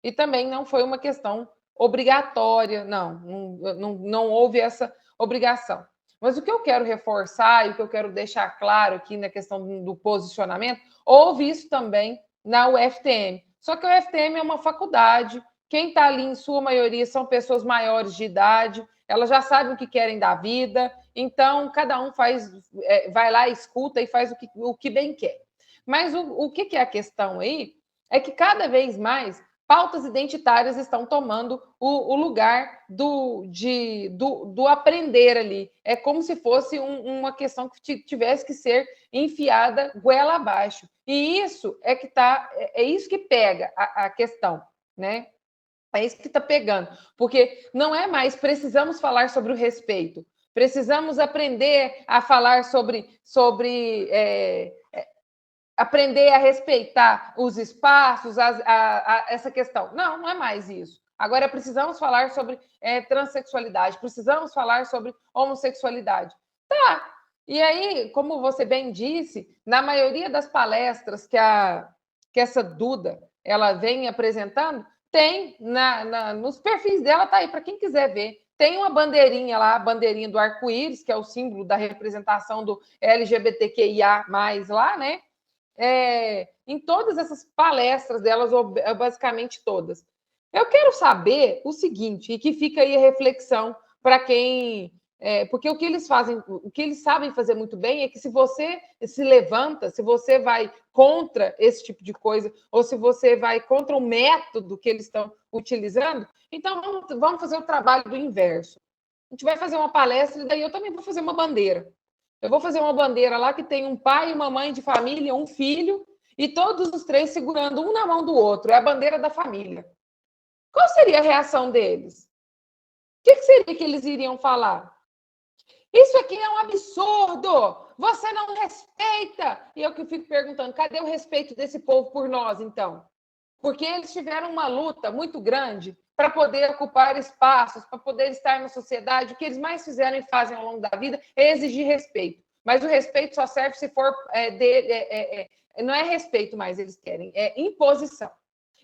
Speaker 2: E também não foi uma questão obrigatória, não houve essa obrigação. Mas o que eu quero reforçar e o que eu quero deixar claro aqui na questão do posicionamento, houve isso também na UFTM. Só que a UFTM é uma faculdade, quem está ali, em sua maioria, são pessoas maiores de idade, elas já sabem o que querem da vida, então cada um vai lá, escuta e faz o que bem quer. Mas o que é a questão aí é que cada vez mais pautas identitárias estão tomando o lugar do aprender ali. É como se fosse uma questão que tivesse que ser enfiada goela abaixo. E isso é isso que pega a questão, né? É isso que está pegando. Porque não é mais precisamos falar sobre o respeito. Precisamos aprender a falar sobre aprender a respeitar os espaços, essa questão. Não é mais isso. Agora precisamos falar sobre transexualidade, precisamos falar sobre homossexualidade. Tá. E aí, como você bem disse, na maioria das palestras que essa Duda ela vem apresentando, tem nos perfis dela, tá aí, para quem quiser ver. Tem uma bandeirinha lá, a bandeirinha do arco-íris, que é o símbolo da representação do LGBTQIA+, lá, né? Em todas essas palestras delas, ou basicamente todas. Eu quero saber o seguinte, e que fica aí a reflexão para quem... porque o que eles fazem, o que eles sabem fazer muito bem é que se você se levanta, se você vai contra esse tipo de coisa, ou se você vai contra o método que eles estão utilizando, então vamos fazer o trabalho do inverso. A gente vai fazer uma palestra e daí eu também vou fazer uma bandeira. Eu vou fazer uma bandeira lá que tem um pai e uma mãe de família, um filho, e todos os três segurando um na mão do outro. É a bandeira da família. Qual seria a reação deles? O que seria que eles iriam falar? Isso aqui é um absurdo! Você não respeita! E eu que fico perguntando, cadê o respeito desse povo por nós, então? Porque eles tiveram uma luta muito grande para poder ocupar espaços, para poder estar na sociedade. O que eles mais fizeram e fazem ao longo da vida é exigir respeito. Mas o respeito só serve se for... não é respeito mais eles querem, é imposição.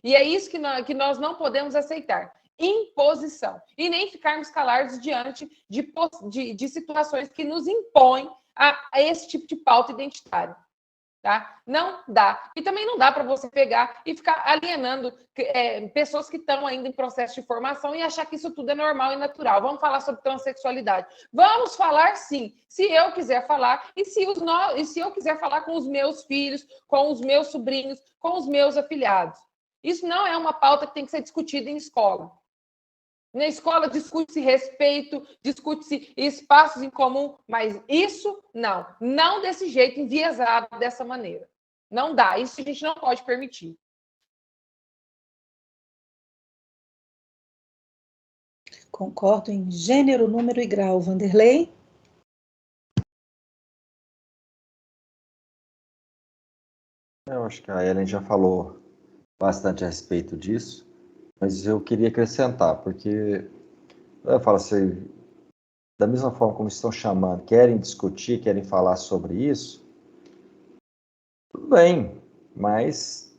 Speaker 2: E é isso que nós não podemos aceitar. Imposição. E nem ficarmos calados diante de situações que nos impõem a esse tipo de pauta identitária. Tá? Não dá. E também não dá para você pegar e ficar alienando pessoas que estão ainda em processo de formação e achar que isso tudo é normal e natural. Vamos falar sobre transexualidade. Vamos falar, sim, se eu quiser falar e se eu quiser falar com os meus filhos, com os meus sobrinhos, com os meus afilhados. Isso não é uma pauta que tem que ser discutida em escola. Na escola discute-se respeito, discute-se espaços em comum, mas isso não desse jeito, enviesado, dessa maneira. Não dá, isso a gente não pode permitir.
Speaker 1: Concordo em gênero, número e grau. Vanderlei?
Speaker 3: Eu acho que a Ellen já falou bastante a respeito disso, mas eu queria acrescentar, porque eu falo assim, da mesma forma como estão chamando, querem discutir, querem falar sobre isso, tudo bem, mas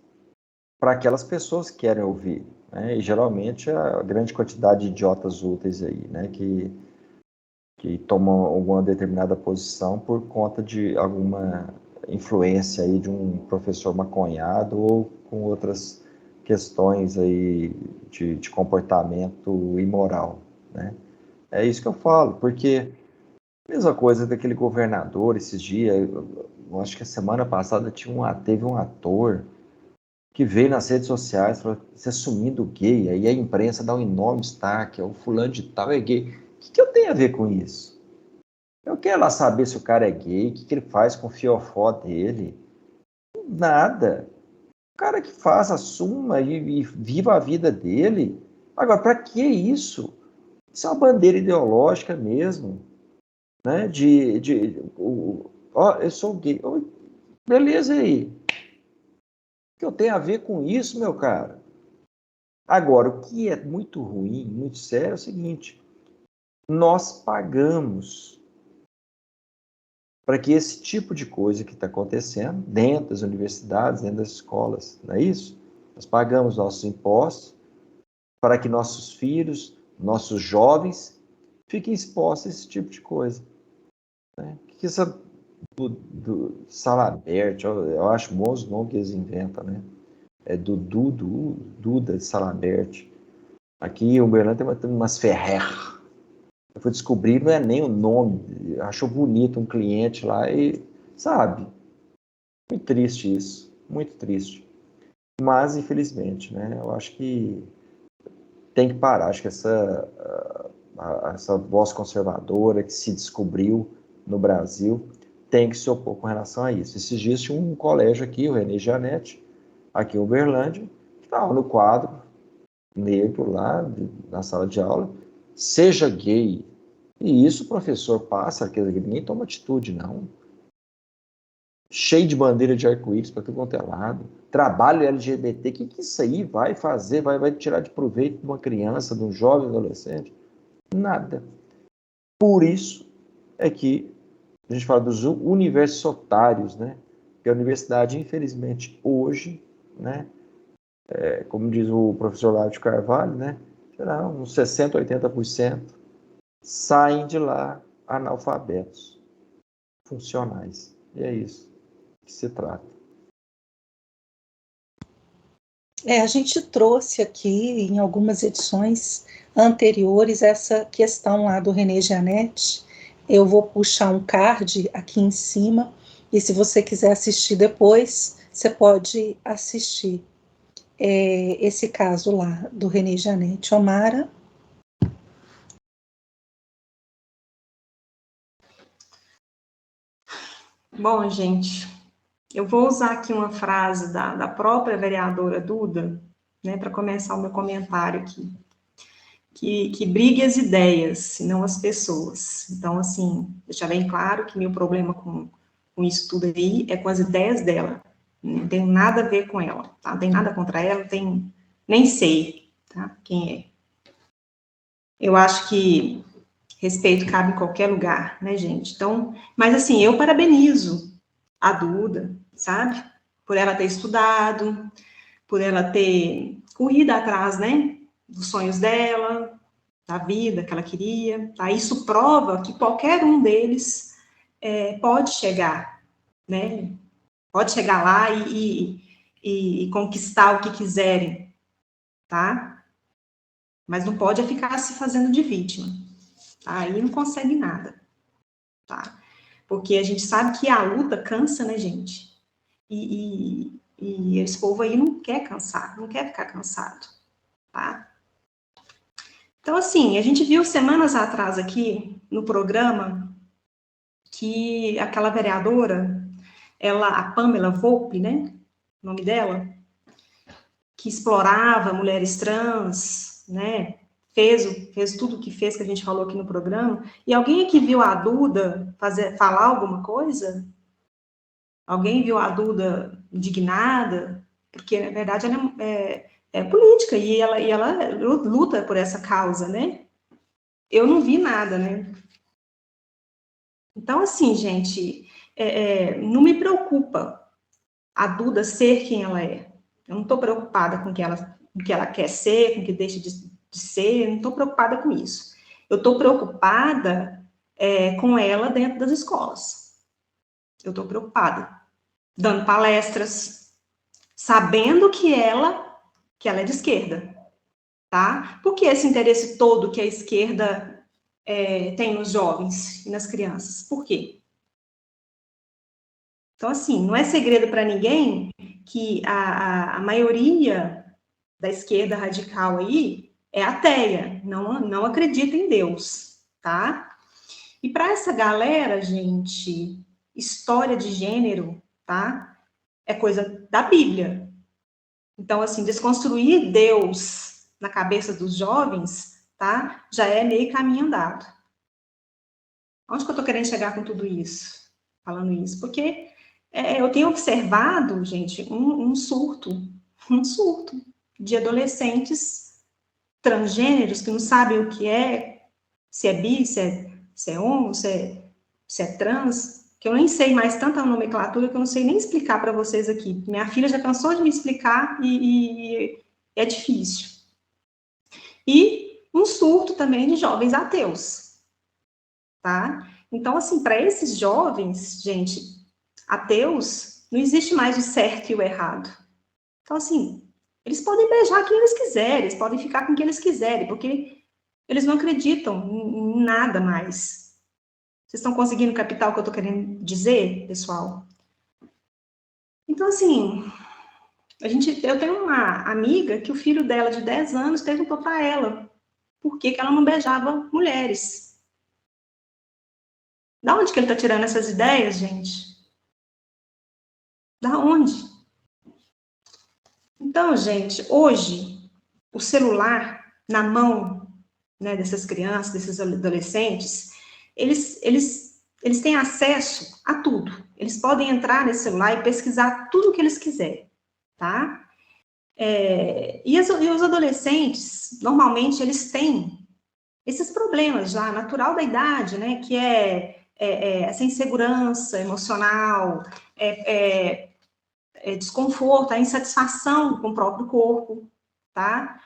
Speaker 3: para aquelas pessoas que querem ouvir, né? E geralmente a grande quantidade de idiotas úteis aí, né? Que tomam alguma determinada posição por conta de alguma influência aí de um professor maconhado ou com outras questões aí de comportamento imoral, né? É isso que eu falo, porque mesma coisa daquele governador esses dias, eu acho que a semana passada teve um ator que veio nas redes sociais se assumindo gay, aí a imprensa dá um enorme destaque, o fulano de tal é gay. O que eu tenho a ver com isso? Eu quero lá saber se o cara é gay, o que ele faz com o fiofó dele. Nada. O cara que faz, assuma e viva a vida dele. Agora, para que isso? Isso é uma bandeira ideológica mesmo, né? Ó, eu sou gay. Beleza aí. O que eu tenho a ver com isso, meu cara? Agora, o que é muito ruim, muito sério, é o seguinte: nós pagamos para que esse tipo de coisa que está acontecendo dentro das universidades, dentro das escolas, não é isso? Nós pagamos nossos impostos para que nossos filhos, nossos jovens, fiquem expostos a esse tipo de coisa. Né? O que essa do Salabert, eu acho bons nomes que eles inventam, né? É do Duda de Salabert. Aqui em Uberlândia tem umas Ferrer. Eu fui descobrir, não é nem o nome, achou bonito um cliente lá e, sabe, muito triste isso, muito triste. Mas, infelizmente, né, eu acho que tem que parar, acho que essa voz conservadora que se descobriu no Brasil tem que se opor com relação a isso. Esses dias tinha um colégio aqui, o René Janete, aqui em Uberlândia, que estava no quadro negro lá na sala de aula, seja gay. E isso o professor passa, quer dizer, ninguém toma atitude, não. Cheio de bandeira de arco-íris para tudo quanto é lado. Trabalho LGBT, o que isso aí vai fazer? Vai tirar de proveito de uma criança, de um jovem adolescente? Nada. Por isso é que a gente fala dos universitários, né? Que a universidade, infelizmente, hoje, né? Como diz o professor Lávio de Carvalho, né? Será uns 60%, 80% saem de lá analfabetos, funcionais. E é isso que se trata.
Speaker 1: A gente trouxe aqui em algumas edições anteriores essa questão lá do René Janete. Eu vou puxar um card aqui em cima e se você quiser assistir depois, você pode assistir esse caso lá do René Janete. Omara?
Speaker 4: Bom, gente, eu vou usar aqui uma frase da própria vereadora Duda, né, para começar o meu comentário aqui. Que brigue as ideias, e não as pessoas. Então, assim, deixar bem claro que meu problema com isso tudo aí é com as ideias dela. Não tenho nada a ver com ela, tá? Não tem nada contra ela, nem sei, tá? Quem é. Eu acho que respeito cabe em qualquer lugar, né, gente? Então, mas assim, eu parabenizo a Duda, sabe? Por ela ter estudado, por ela ter corrido atrás, né, dos sonhos dela, da vida que ela queria, tá? Isso prova que qualquer um deles pode chegar, né? Pode chegar lá e conquistar o que quiserem, tá? Mas não pode ficar se fazendo de vítima. Tá? Aí não consegue nada, tá? Porque a gente sabe que a luta cansa, né, gente? E esse povo aí não quer cansar, não quer ficar cansado, tá? Então, assim, a gente viu semanas atrás aqui no programa que aquela vereadora, a Pamela Volpi, né, o nome dela, que explorava mulheres trans, né, fez tudo o que fez, que a gente falou aqui no programa, e alguém aqui viu a Duda falar alguma coisa? Alguém viu a Duda indignada? Porque, na verdade, ela é política, e ela luta por essa causa, né? Eu não vi nada, né? Então, assim, gente, não me preocupa a Duda ser quem ela é. Eu não estou preocupada com o que ela quer ser, com o que deixa de ser, eu não estou preocupada com isso. Eu estou preocupada com ela dentro das escolas. Eu estou preocupada. Dando palestras, sabendo que ela é de esquerda, tá? Por que esse interesse todo que a esquerda tem nos jovens e nas crianças? Por quê? Então, assim, não é segredo para ninguém que a maioria da esquerda radical aí é ateia, não acredita em Deus, tá? E para essa galera, gente, história de gênero, tá? É coisa da Bíblia. Então, assim, desconstruir Deus na cabeça dos jovens, tá? Já é meio caminho andado. Onde que eu tô querendo chegar com tudo isso? Falando isso? Porque eu tenho observado, gente, um surto de adolescentes transgêneros que não sabem o que é, se é bi, se é homo, se é trans, que eu nem sei mais tanta nomenclatura que eu não sei nem explicar para vocês aqui. Minha filha já cansou de me explicar e é difícil. E um surto também de jovens ateus, tá? Então, assim, para esses jovens, gente, ateus, não existe mais o certo e o errado. Então, assim, eles podem beijar quem eles quiserem, eles podem ficar com quem eles quiserem, porque eles não acreditam em nada mais. Vocês estão conseguindo captar o que eu estou querendo dizer, pessoal? Então, assim, eu tenho uma amiga que o filho dela, de 10 anos, perguntou para ela por que ela não beijava mulheres. Da onde que ele está tirando essas ideias, gente? Da onde? Então, gente, hoje, o celular na mão, né, dessas crianças, desses adolescentes, eles têm acesso a tudo. Eles podem entrar nesse celular e pesquisar tudo o que eles quiserem, tá? E os adolescentes, normalmente, eles têm esses problemas já, natural da idade, né, que essa insegurança emocional, desconforto, a insatisfação com o próprio corpo, tá?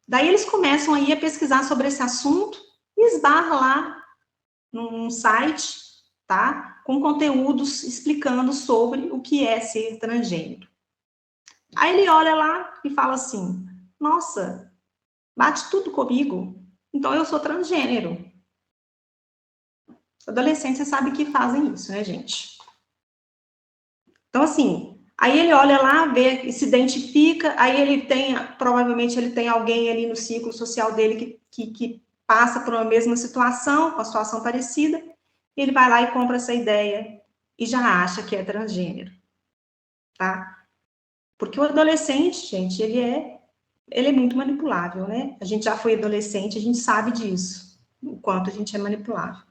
Speaker 4: Daí eles começam aí a pesquisar sobre esse assunto e esbarra lá num site, tá? Com conteúdos explicando sobre o que é ser transgênero. Aí ele olha lá e fala assim, nossa, bate tudo comigo, então eu sou transgênero. Adolescentes, você sabe que fazem isso, né, gente? Então, assim, aí ele olha lá, vê, se identifica, aí provavelmente ele tem alguém ali no ciclo social dele que passa por uma mesma situação, uma situação parecida, e ele vai lá e compra essa ideia e já acha que é transgênero, tá? Porque o adolescente, gente, ele é muito manipulável, né? A gente já foi adolescente, a gente sabe disso, o quanto a gente é manipulável.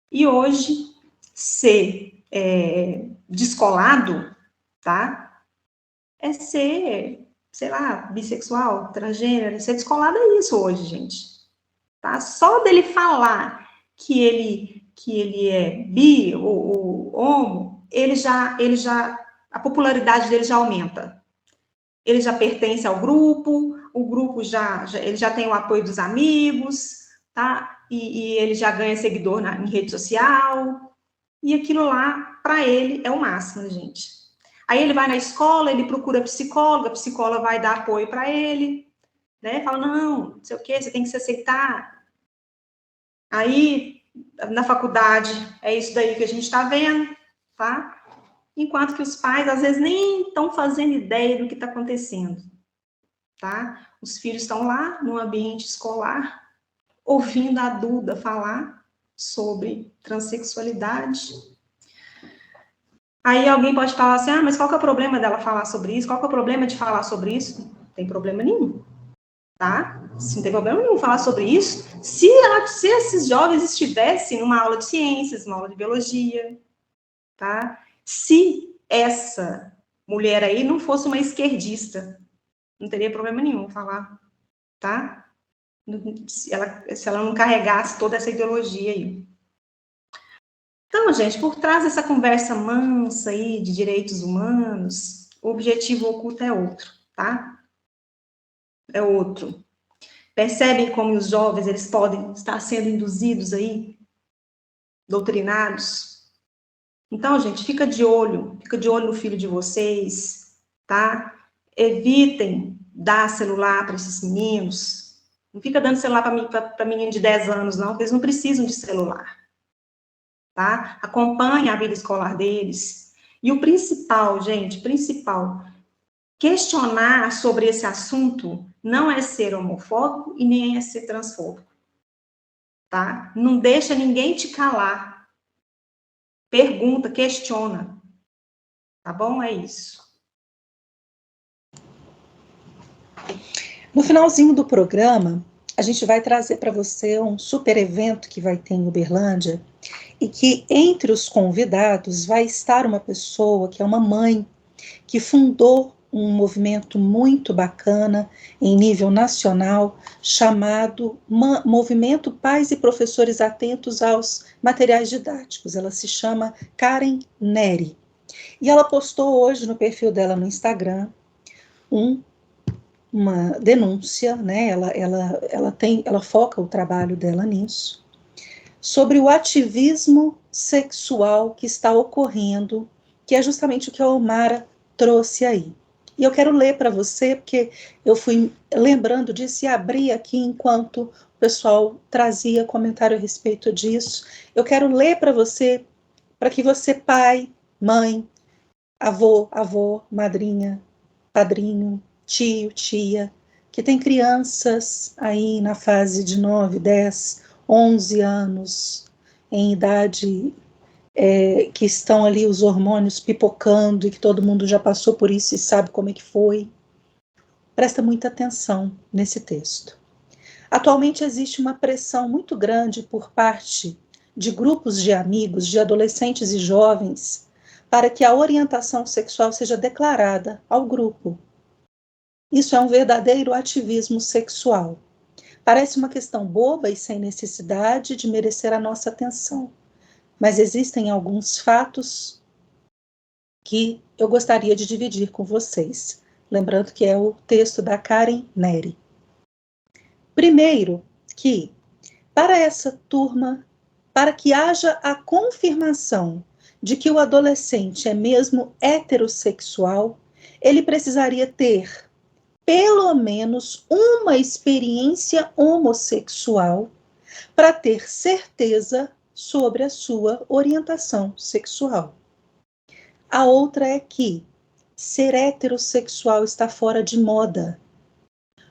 Speaker 4: E hoje, ser descolado, tá? É ser, sei lá, bissexual, transgênero, ser descolado é isso hoje, gente. Tá? Só dele falar que ele é bi ou homo, a popularidade dele já aumenta. Ele já pertence ao grupo, o grupo ele já tem o apoio dos amigos, tá? E ele já ganha seguidor em rede social, e aquilo lá, para ele, é o máximo, gente. Aí ele vai na escola, ele procura a psicóloga vai dar apoio para ele, né? Fala, não sei o quê, você tem que se aceitar. Aí, na faculdade, é isso daí que a gente está vendo, tá? Enquanto que os pais, às vezes, nem estão fazendo ideia do que está acontecendo. tá? Os filhos estão lá no ambiente escolar, ouvindo a Duda falar sobre transexualidade. Aí alguém pode falar assim, mas qual que é o problema dela falar sobre isso? Qual que é o problema de falar sobre isso? Não tem problema nenhum, tá? Não tem problema nenhum falar sobre isso. Se esses jovens estivessem numa aula de ciências, numa aula de biologia, tá? Se essa mulher aí não fosse uma esquerdista, não teria problema nenhum falar, tá? Se ela não carregasse toda essa ideologia aí. Então, gente, por trás dessa conversa mansa aí de direitos humanos, o objetivo oculto é outro, tá? É outro. Percebem como os jovens, eles podem estar sendo induzidos aí, doutrinados? Então, gente, fica de olho no filho de vocês, tá? Evitem dar celular para esses meninos. Não fica dando celular para menino de 10 anos, não, porque eles não precisam de celular, tá? Acompanhe a vida escolar deles. E o principal, gente, questionar sobre esse assunto não é ser homofóbico e nem é ser transfóbico, tá? Não deixa ninguém te calar. Pergunta, questiona. Tá bom? É isso.
Speaker 1: No finalzinho do programa, a gente vai trazer para você um super evento que vai ter em Uberlândia e que entre os convidados vai estar uma pessoa que é uma mãe que fundou um movimento muito bacana em nível nacional chamado Movimento Pais e Professores Atentos aos Materiais Didáticos. Ela se chama Karen Neri. E ela postou hoje no perfil dela no Instagram uma denúncia, né? Ela foca o trabalho dela nisso, sobre o ativismo sexual que está ocorrendo, que é justamente o que a Omara trouxe aí. E eu quero ler para você, porque eu fui lembrando disso e abri aqui enquanto o pessoal trazia comentário a respeito disso. Eu quero ler para você, para que você, pai, mãe, avô, madrinha, padrinho, tio, tia, que tem crianças aí na fase de 9, 10, 11 anos, em idade que estão ali os hormônios pipocando e que todo mundo já passou por isso e sabe como é que foi. Presta muita atenção nesse texto. Atualmente existe uma pressão muito grande por parte de grupos de amigos, de adolescentes e jovens, para que a orientação sexual seja declarada ao grupo. Isso é um verdadeiro ativismo sexual. Parece uma questão boba e sem necessidade de merecer a nossa atenção, mas existem alguns fatos que eu gostaria de dividir com vocês. Lembrando que é o texto da Karen Neri. Primeiro, que para essa turma, para que haja a confirmação de que o adolescente é mesmo heterossexual, ele precisaria ter pelo menos uma experiência homossexual para ter certeza sobre a sua orientação sexual. A outra é que ser heterossexual está fora de moda,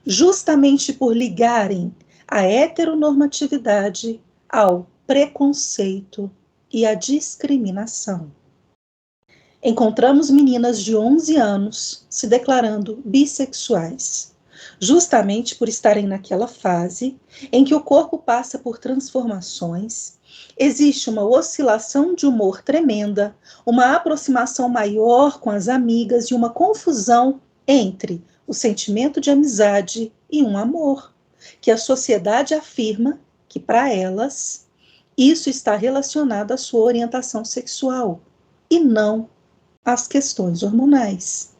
Speaker 1: justamente por ligarem a heteronormatividade ao preconceito e à discriminação. Encontramos meninas de 11 anos se declarando bissexuais, justamente por estarem naquela fase em que o corpo passa por transformações, existe uma oscilação de humor tremenda, uma aproximação maior com as amigas e uma confusão entre o sentimento de amizade e um amor, que a sociedade afirma que, para elas, isso está relacionado à sua orientação sexual e não às questões hormonais.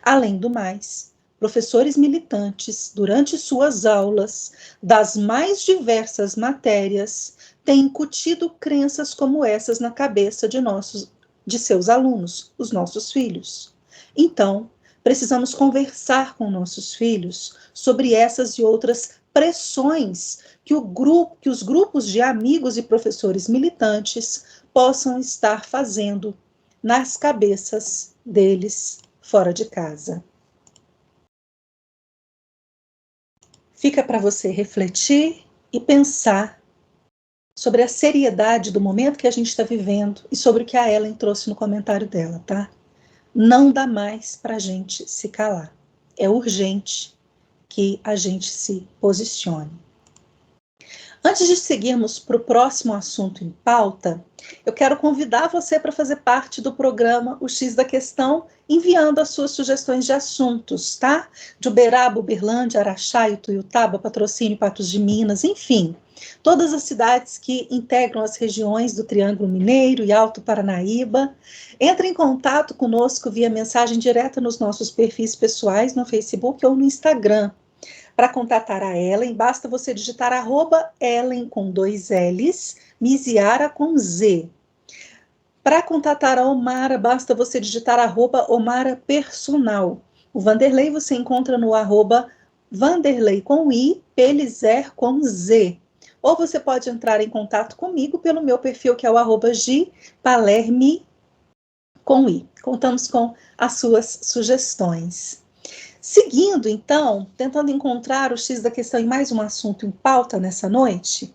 Speaker 1: Além do mais, professores militantes, durante suas aulas das mais diversas matérias, têm incutido crenças como essas na cabeça de seus alunos, os nossos filhos. Então, precisamos conversar com nossos filhos sobre essas e outras pressões que os grupos de amigos e professores militantes possam estar fazendo nas cabeças deles fora de casa. fica para você refletir e pensar sobre a seriedade do momento que a gente está vivendo e sobre o que a Ellen trouxe no comentário dela, tá? Não dá mais para a gente se calar. É urgente que a gente se posicione. Antes de seguirmos para o próximo assunto em pauta, eu quero convidar você para fazer parte do programa O X da Questão, enviando as suas sugestões de assuntos, tá? De Uberaba, Uberlândia, Araxá, Ituiutaba, Patrocínio, Patos de Minas, enfim. Todas as cidades que integram as regiões do Triângulo Mineiro e Alto Paranaíba. Entre em contato conosco via mensagem direta nos nossos perfis pessoais no Facebook ou no Instagram. Para contatar a Ellen, basta você digitar @Ellen com 2 L's, Miziara com Z. Para contatar a Omara, basta você digitar @Omara Personal. O Vanderlei você encontra no @Vanderlei com I, Pelizer com Z. Ou você pode entrar em contato comigo pelo meu perfil, que é o @GPalerme com I. Contamos com as suas sugestões. Seguindo, então, tentando encontrar o X da questão em mais um assunto em pauta nessa noite.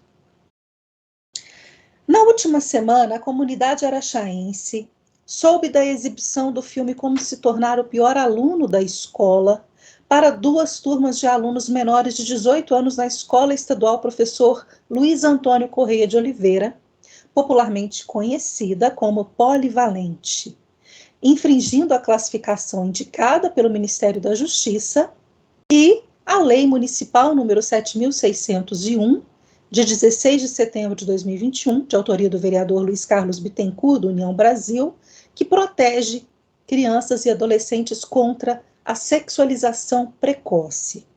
Speaker 1: Na última semana, a comunidade araxaense soube da exibição do filme Como se tornar o pior aluno da escola para 2 turmas de alunos menores de 18 anos na Escola Estadual Professor Luiz Antônio Correia de Oliveira, popularmente conhecida como Polivalente, infringindo a classificação indicada pelo Ministério da Justiça e a Lei Municipal número 7.601, de 16 de setembro de 2021, de autoria do vereador Luiz Carlos Bittencourt, do União Brasil, que protege crianças e adolescentes contra a sexualização precoce.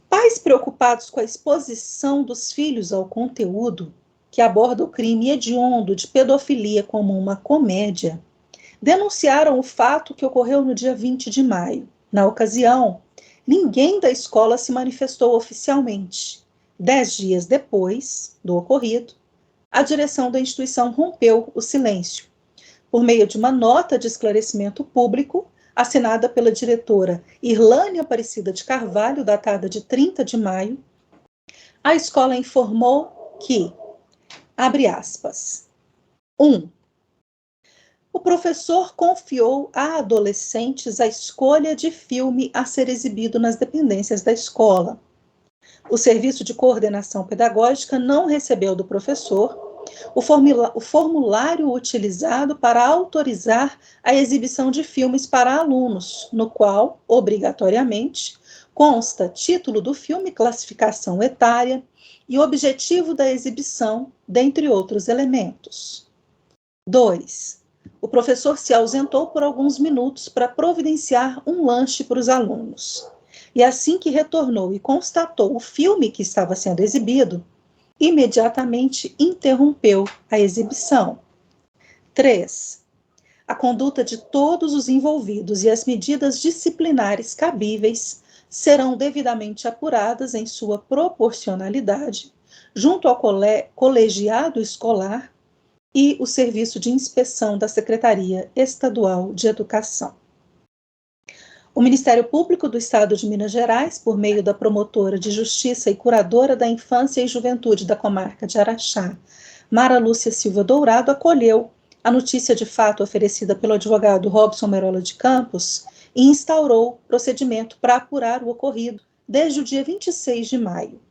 Speaker 1: Pais preocupados com a exposição dos filhos ao conteúdo que aborda o crime hediondo de pedofilia como uma comédia, denunciaram o fato que ocorreu no dia 20 de maio. Na ocasião, ninguém da escola se manifestou oficialmente. 10 dias depois do ocorrido, a direção da instituição rompeu o silêncio, por meio de uma nota de esclarecimento público, assinada pela diretora Irlânia Aparecida de Carvalho, datada de 30 de maio, a escola informou que, abre aspas, 1. O professor confiou a adolescentes a escolha de filme a ser exibido nas dependências da escola. O serviço de coordenação pedagógica não recebeu do professor o formulário utilizado para autorizar a exibição de filmes para alunos, no qual, obrigatoriamente, consta título do filme, classificação etária e objetivo da exibição, dentre outros elementos. 2. O professor se ausentou por alguns minutos para providenciar um lanche para os alunos. E assim que retornou e constatou o filme que estava sendo exibido, imediatamente interrompeu a exibição. 3. A conduta de todos os envolvidos e as medidas disciplinares cabíveis serão devidamente apuradas em sua proporcionalidade, junto ao colegiado escolar e o Serviço de Inspeção da Secretaria Estadual de Educação. O Ministério Público do Estado de Minas Gerais, por meio da promotora de Justiça e curadora da Infância e Juventude da comarca de Araxá, Mara Lúcia Silva Dourado, acolheu a notícia de fato oferecida pelo advogado Robson Merola de Campos e instaurou procedimento para apurar o ocorrido desde o dia 26 de maio.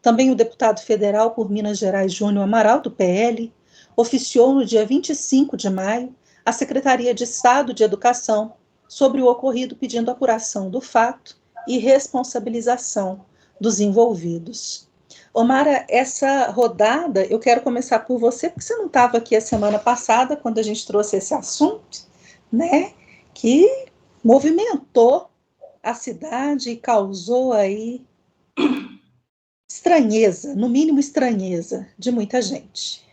Speaker 1: Também o deputado federal por Minas Gerais, Júnior Amaral, do PL, oficiou no dia 25 de maio a Secretaria de Estado de Educação sobre o ocorrido, pedindo apuração do fato e responsabilização dos envolvidos. Omara, essa rodada, eu quero começar por você, porque você não estava aqui a semana passada, quando a gente trouxe esse assunto, né, que movimentou a cidade e causou aí estranheza, no mínimo estranheza, de muita gente.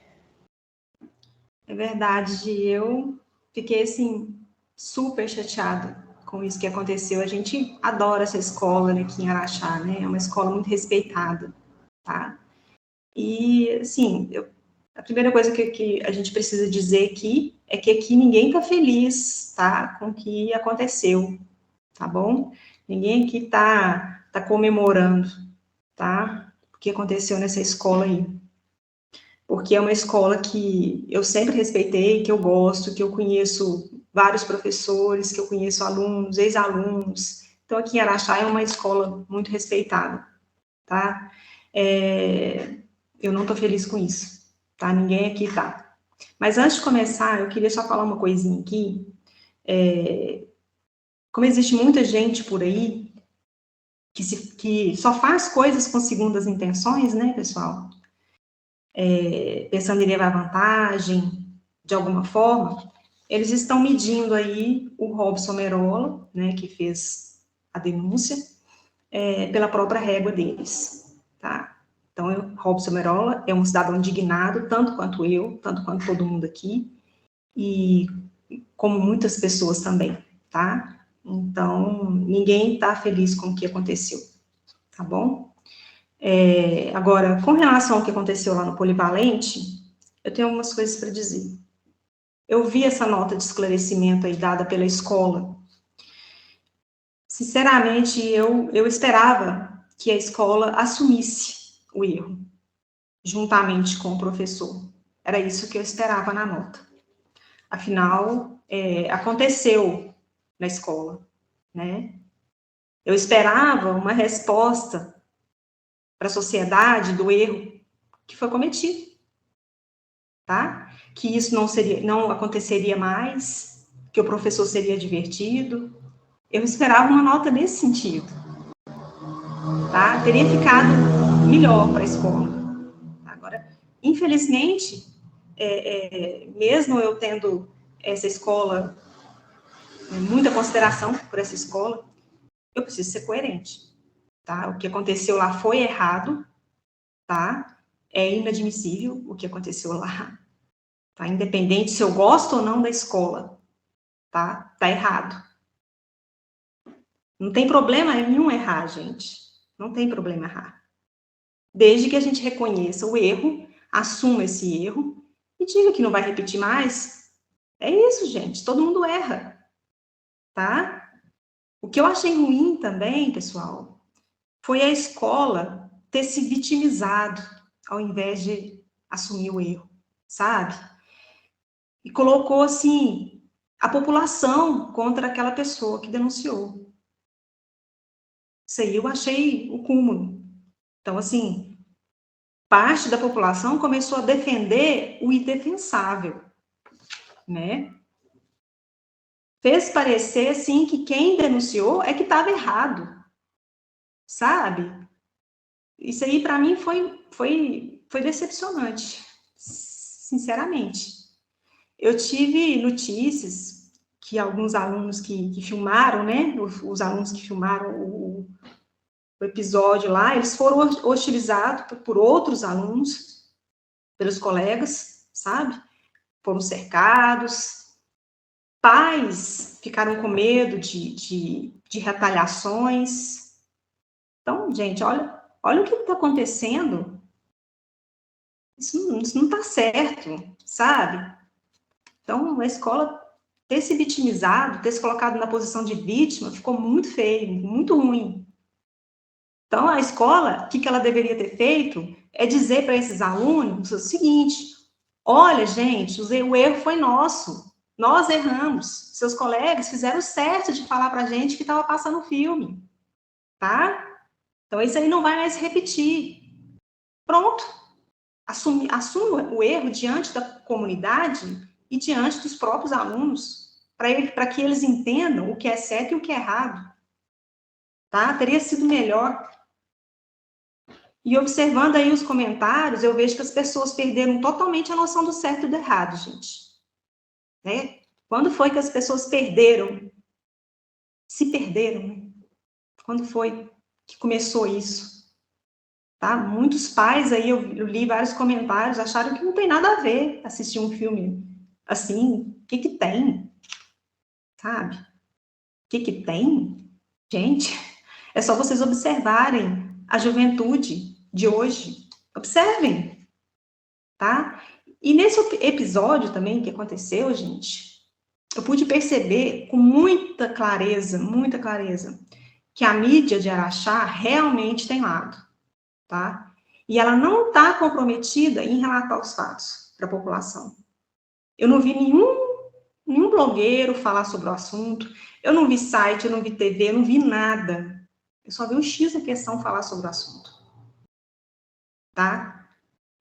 Speaker 4: É verdade, eu fiquei, assim, super chateada com isso que aconteceu. A gente adora essa escola aqui em Araxá, né? É uma escola muito respeitada, tá? E, assim, a primeira coisa que a gente precisa dizer aqui é que aqui ninguém tá feliz, tá? Com o que aconteceu, tá bom? Ninguém aqui tá comemorando, tá? O que aconteceu nessa escola aí. Porque é uma escola que eu sempre respeitei, que eu gosto, que eu conheço vários professores, que eu conheço alunos, ex-alunos. Então, aqui em Araxá é uma escola muito respeitada, tá? Eu não tô feliz com isso, tá? Ninguém aqui tá. Mas antes de começar, eu queria só falar uma coisinha aqui. Como existe muita gente por aí que só faz coisas com segundas intenções, né, pessoal? Pensando em levar vantagem de alguma forma, eles estão medindo aí o Robson Merola, né, que fez a denúncia, pela própria régua deles, tá? Então, Robson Merola é um cidadão indignado, tanto quanto eu, tanto quanto todo mundo aqui, e como muitas pessoas também, tá? Então, ninguém está feliz com o que aconteceu, tá bom? Agora, com relação ao que aconteceu lá no Polivalente, eu tenho algumas coisas para dizer. Eu vi essa nota de esclarecimento aí dada pela escola. Sinceramente, eu esperava que a escola assumisse o erro, juntamente com o professor. Era isso que eu esperava na nota. Afinal, aconteceu na escola, né? Eu esperava uma resposta para a sociedade do erro que foi cometido, tá? Que isso não aconteceria mais, que o professor seria advertido. Eu esperava uma nota nesse sentido, tá? Teria ficado melhor para a escola. Agora, infelizmente, mesmo eu tendo essa escola, muita consideração por essa escola, eu preciso ser coerente, tá? O que aconteceu lá foi errado, tá? É inadmissível o que aconteceu lá, tá? Independente se eu gosto ou não da escola, tá? Tá errado. Não tem problema nenhum errar, gente. Não tem problema errar. Desde que a gente reconheça o erro, assuma esse erro e diga que não vai repetir mais. É isso, gente. Todo mundo erra, tá? O que eu achei ruim também, pessoal, foi a escola ter se vitimizado ao invés de assumir o erro, sabe? E colocou, assim, a população contra aquela pessoa que denunciou. Isso aí eu achei o cúmulo. Então, assim, parte da população começou a defender o indefensável, né? Fez parecer, assim, que quem denunciou é que estava errado, sabe? Isso aí, para mim, foi decepcionante, sinceramente. Eu tive notícias que alguns alunos que filmaram, né, os alunos que filmaram o episódio lá, eles foram hostilizados por outros alunos, pelos colegas, sabe? Foram cercados. Pais ficaram com medo de retaliações. Então, gente, olha o que está acontecendo. Isso não está certo, sabe? Então, a escola ter se vitimizado, ter se colocado na posição de vítima, ficou muito feio, muito ruim. Então, a escola, o que ela deveria ter feito é dizer para esses alunos o seguinte: olha, gente, o erro foi nosso, nós erramos, seus colegas fizeram certo de falar para a gente que estava passando o filme, tá? Então, isso aí não vai mais se repetir. Pronto. Assuma o erro diante da comunidade e diante dos próprios alunos, para que eles entendam o que é certo e o que é errado. Tá? Teria sido melhor. E observando aí os comentários, eu vejo que as pessoas perderam totalmente a noção do certo e do errado, gente. Né? Quando foi que as pessoas se perderam, né? Quando foi que começou isso? Tá? Muitos pais aí, eu li vários comentários, acharam que não tem nada a ver assistir um filme assim. O que tem? Sabe? O que tem? Gente, é só vocês observarem a juventude de hoje. Observem, tá? E nesse episódio também que aconteceu, gente, eu pude perceber com muita clareza, que a mídia de Araxá realmente tem lado, tá? E ela não está comprometida em relatar os fatos para a população. Eu não vi nenhum blogueiro falar sobre o assunto, eu não vi site, eu não vi TV, eu não vi nada. Eu só vi um X da questão falar sobre o assunto, tá?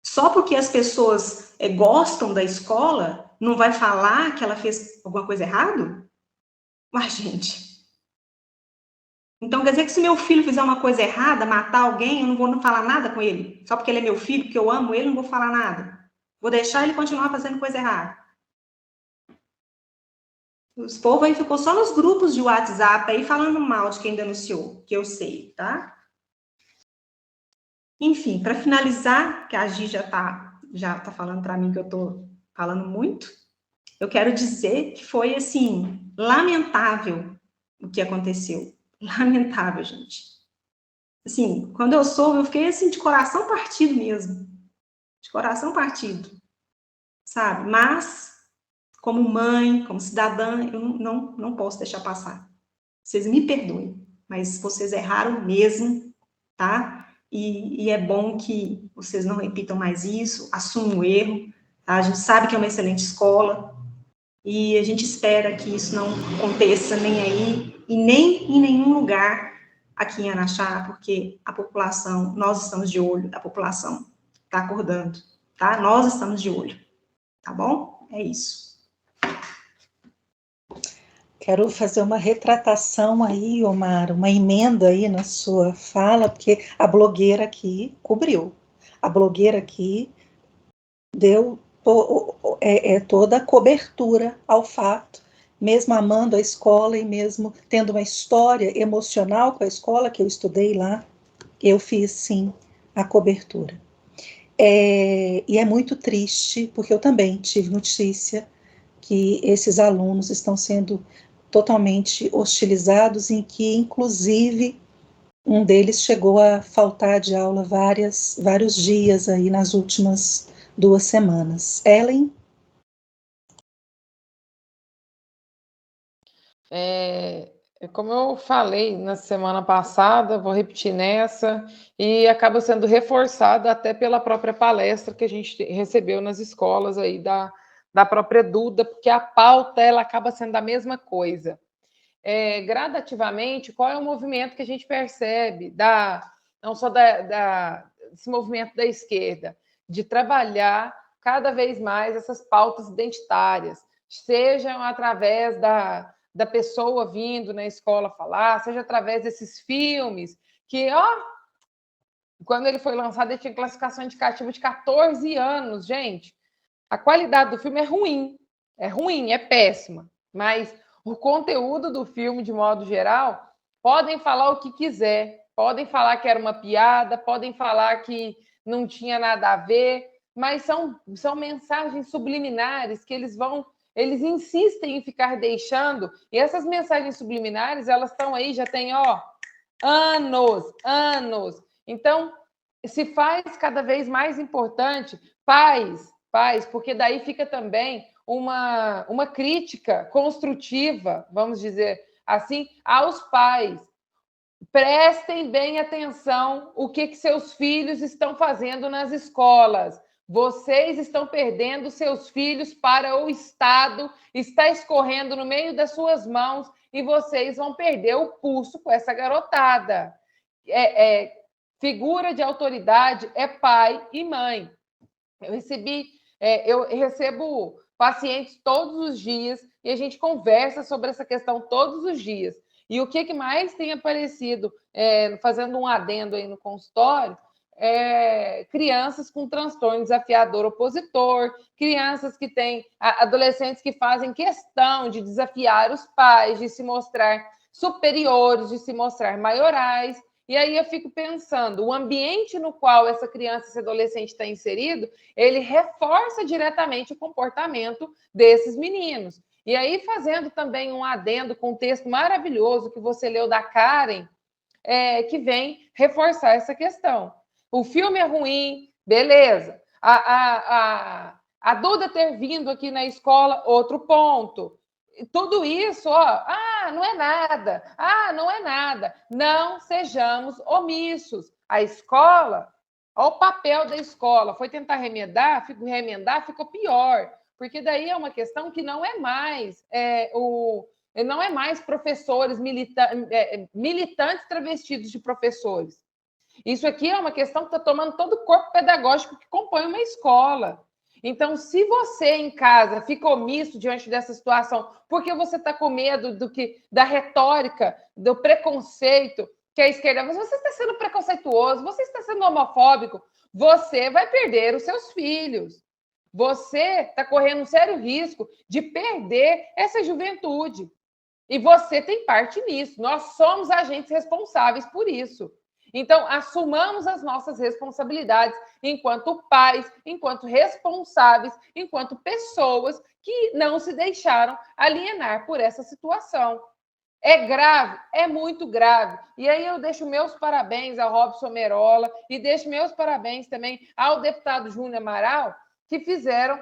Speaker 4: Só porque as pessoas gostam da escola, não vai falar que ela fez alguma coisa errada? Mas, gente... Então, quer dizer que se meu filho fizer uma coisa errada, matar alguém, eu não vou falar nada com ele? Só porque ele é meu filho, porque eu amo ele, não vou falar nada. Vou deixar ele continuar fazendo coisa errada. Os povos aí ficou só nos grupos de WhatsApp aí falando mal de quem denunciou, que eu sei, tá? Enfim, para finalizar, que a Gi já tá falando para mim que eu tô falando muito, eu quero dizer que foi, assim, lamentável o que aconteceu. Lamentável, gente. Assim, quando eu soube, eu fiquei, assim, de coração partido mesmo. De coração partido, sabe? Mas, como mãe, como cidadã, eu não posso deixar passar. Vocês me perdoem, mas vocês erraram mesmo, tá? E é bom que vocês não repitam mais isso, assumam o erro, tá? A gente sabe que é uma excelente escola, e a gente espera que isso não aconteça nem aí, e nem em nenhum lugar aqui em Araxá, porque a população, nós estamos de olho, a população está acordando, tá? Nós estamos de olho, tá bom? É isso.
Speaker 1: Quero fazer uma retratação aí, Omar, uma emenda aí na sua fala, porque a blogueira aqui cobriu. A blogueira aqui deu toda a cobertura ao fato, mesmo amando a escola e mesmo tendo uma história emocional com a escola, que eu estudei lá, eu fiz, sim, a cobertura. E é muito triste, porque eu também tive notícia que esses alunos estão sendo totalmente hostilizados, em que, inclusive, um deles chegou a faltar de aula vários dias aí nas últimas 2 semanas. Ellen?
Speaker 2: Como eu falei na semana passada, vou repetir nessa, e acaba sendo reforçado até pela própria palestra que a gente recebeu nas escolas aí da própria Duda, porque a pauta ela acaba sendo a mesma coisa. Gradativamente, qual é o movimento que a gente percebe, não só desse movimento da esquerda, de trabalhar cada vez mais essas pautas identitárias, sejam através da pessoa vindo na escola falar, seja através desses filmes, que, quando ele foi lançado, ele tinha classificação indicativa de 14 anos, gente. A qualidade do filme é ruim, é péssima, mas o conteúdo do filme, de modo geral, podem falar o que quiser, podem falar que era uma piada, podem falar que não tinha nada a ver, mas são mensagens subliminares que eles insistem em ficar deixando, e essas mensagens subliminares, elas estão aí, já tem, anos. Então, se faz cada vez mais importante, pais, porque daí fica também uma crítica construtiva, vamos dizer assim, aos pais. Prestem bem atenção o que seus filhos estão fazendo nas escolas. Vocês estão perdendo seus filhos para o Estado, está escorrendo no meio das suas mãos e vocês vão perder o pulso com essa garotada. Figura de autoridade é pai e mãe. Eu recebo pacientes todos os dias e a gente conversa sobre essa questão todos os dias. E o que mais tem aparecido, fazendo um adendo aí no consultório, crianças com transtorno desafiador opositor, crianças que têm, adolescentes que fazem questão de desafiar os pais, de se mostrar superiores, de se mostrar maiorais. E aí eu fico pensando, o ambiente no qual essa criança, esse adolescente está inserido, ele reforça diretamente o comportamento desses meninos. E aí, fazendo também um adendo com um texto maravilhoso que você leu da Karen, que vem reforçar essa questão. O filme é ruim, beleza. A Duda ter vindo aqui na escola, outro ponto. tudo isso, ó, não é nada, não é nada. Não sejamos omissos. A escola, ó, o papel da escola, foi tentar remendar, ficou pior, porque daí é uma questão que não é mais não é mais professores militantes travestidos de professores. Isso aqui é uma questão que está tomando todo o corpo pedagógico que compõe uma escola. Então, se você em casa fica omisso diante dessa situação, porque você está com medo da retórica, do preconceito que a esquerda... Você está sendo preconceituoso, você está sendo homofóbico, você vai perder os seus filhos. Você está correndo um sério risco de perder essa juventude. E você tem parte nisso. Nós somos agentes responsáveis por isso. Então, assumamos as nossas responsabilidades enquanto pais, enquanto responsáveis, enquanto pessoas que não se deixaram alienar por essa situação. É grave, é muito grave. E aí eu deixo meus parabéns ao Robson Merola e deixo meus parabéns também ao deputado Júnior Amaral, que fizeram...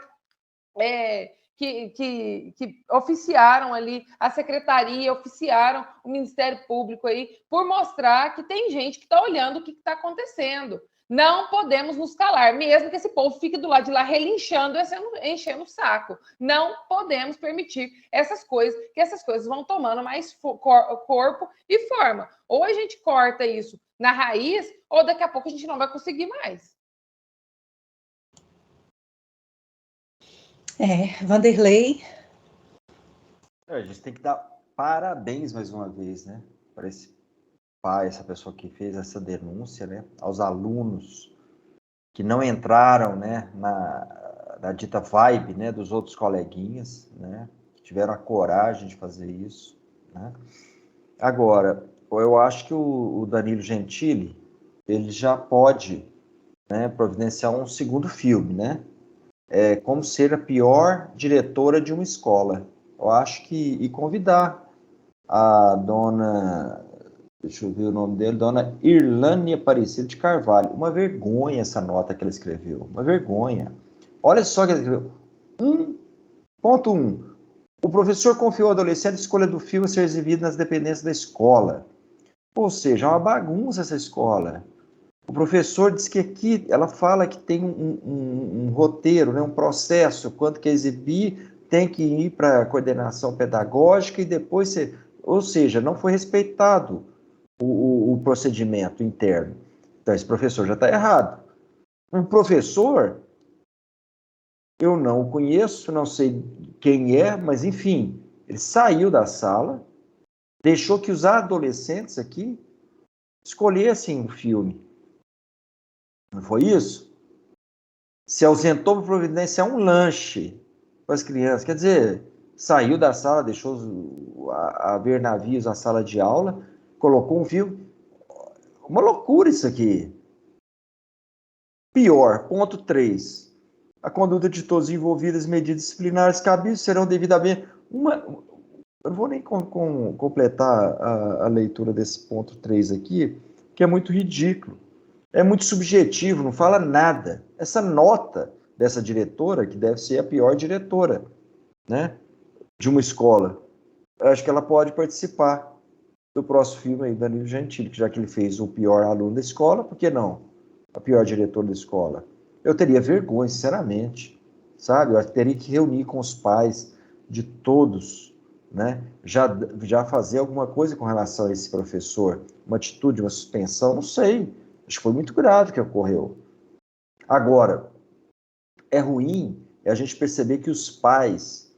Speaker 2: Que oficiaram ali a secretaria, oficiaram o Ministério Público aí, por mostrar que tem gente que está olhando o que está acontecendo. Não podemos nos calar, mesmo que esse povo fique do lado de lá relinchando, enchendo o saco. Não podemos permitir essas coisas, que essas coisas vão tomando mais corpo e forma. Ou a gente corta isso na raiz, ou daqui a pouco a gente não vai conseguir mais.
Speaker 1: Vanderlei.
Speaker 3: A gente tem que dar parabéns mais uma vez, né, para esse pai, essa pessoa que fez essa denúncia, né, aos alunos que não entraram, né, na dita vibe, né, dos outros coleguinhas, né, que tiveram a coragem de fazer isso, né. Agora, eu acho que o Danilo Gentili, ele já pode, né, providenciar um segundo filme, né, como ser a pior diretora de uma escola. Eu acho que... E convidar a dona... Deixa eu ver o nome dele. Dona Irlane Aparecida de Carvalho. Uma vergonha essa nota que ela escreveu. Uma vergonha. Olha só que ela escreveu. 1.1. O professor confiou ao adolescente a escolha do filme a ser exibido nas dependências da escola. Ou seja, é uma bagunça essa escola. O professor diz que aqui, ela fala que tem um roteiro, né, um processo, quando quer exibir, tem que ir para a coordenação pedagógica e depois ou seja, não foi respeitado o procedimento interno. Então, esse professor já está errado. Um professor, eu não o conheço, não sei quem é, mas enfim, ele saiu da sala, deixou que os adolescentes aqui escolhessem um filme. Não foi isso? Se ausentou para providenciar um lanche para as crianças. Quer dizer, saiu da sala, deixou a ver navios na sala de aula, colocou um filme. Uma loucura isso aqui. Pior, ponto 3. A conduta de todos os envolvidos, medidas disciplinares cabíveis serão devidamente... Eu não vou nem completar a leitura desse ponto 3 aqui, que é muito ridículo. É muito subjetivo, não fala nada. Essa nota dessa diretora, que deve ser a pior diretora, né, de uma escola, eu acho que ela pode participar do próximo filme aí, Danilo Gentili, que já que ele fez o pior aluno da escola, por que não? A pior diretora da escola. Eu teria vergonha, sinceramente, sabe? Eu teria que reunir com os pais de todos, né, já fazer alguma coisa com relação a esse professor, uma atitude, uma suspensão, não sei. Acho que foi muito grave o que ocorreu. Agora, é ruim a gente perceber que os pais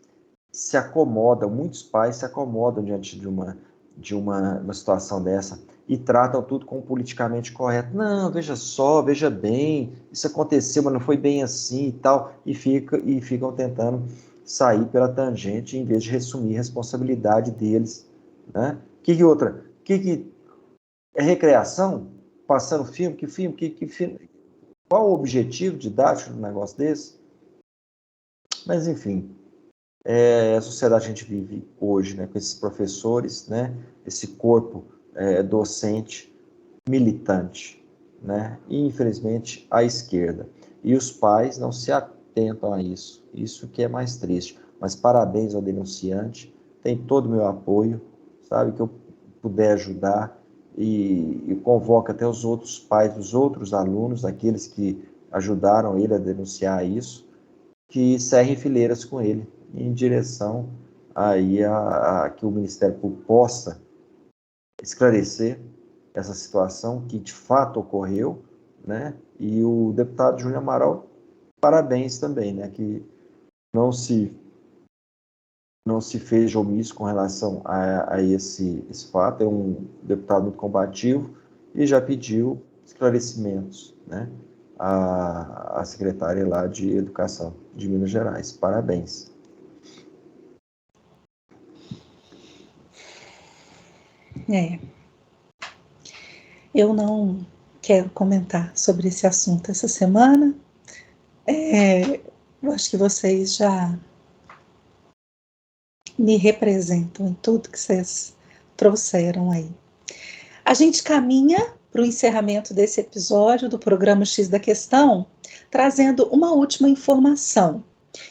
Speaker 3: se acomodam, muitos pais se acomodam diante de uma situação dessa e tratam tudo como politicamente correto. Não, veja só, veja bem, isso aconteceu, mas não foi bem assim e tal, e ficam tentando sair pela tangente em vez de assumir a responsabilidade deles, né? Que outra? Que é recreação? Passando filme? Que filme? Que filme? Qual o objetivo didático de um negócio desse? Mas, enfim, a sociedade que a gente vive hoje, né, com esses professores, né, esse corpo docente, militante, né, e, infelizmente, a esquerda. E os pais não se atentam a isso. Isso que é mais triste. Mas parabéns ao denunciante, tem todo o meu apoio, sabe, que eu puder ajudar, e convoco até os outros pais dos outros alunos, aqueles que ajudaram ele a denunciar isso, que cerrem fileiras com ele, em direção aí a que o Ministério Público possa esclarecer essa situação que de fato ocorreu, né? E o deputado Júnior Amaral, parabéns também, né? Que não se fez omisso com relação a esse fato, é um deputado muito combativo e já pediu esclarecimentos, né? A secretária lá de Educação de Minas Gerais. Parabéns.
Speaker 1: Eu não quero comentar sobre esse assunto essa semana. Eu acho que vocês já me representam em tudo que vocês trouxeram aí. A gente caminha para o encerramento desse episódio do programa X da Questão, trazendo uma última informação.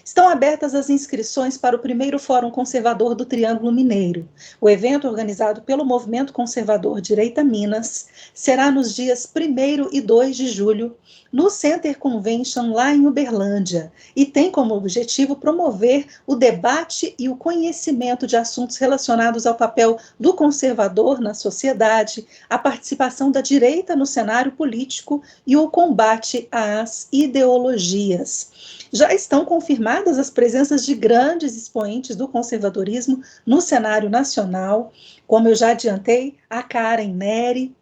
Speaker 1: Estão abertas as inscrições para o primeiro Fórum Conservador do Triângulo Mineiro. O evento, organizado pelo Movimento Conservador Direita Minas, será nos dias 1º e 2 de julho, no Center Convention, lá em Uberlândia, e tem como objetivo promover o debate e o conhecimento de assuntos relacionados ao papel do conservador na sociedade, a participação da direita no cenário político e o combate às ideologias. Já estão confirmadas as presenças de grandes expoentes do conservadorismo no cenário nacional, como eu já adiantei, a Karen Neri,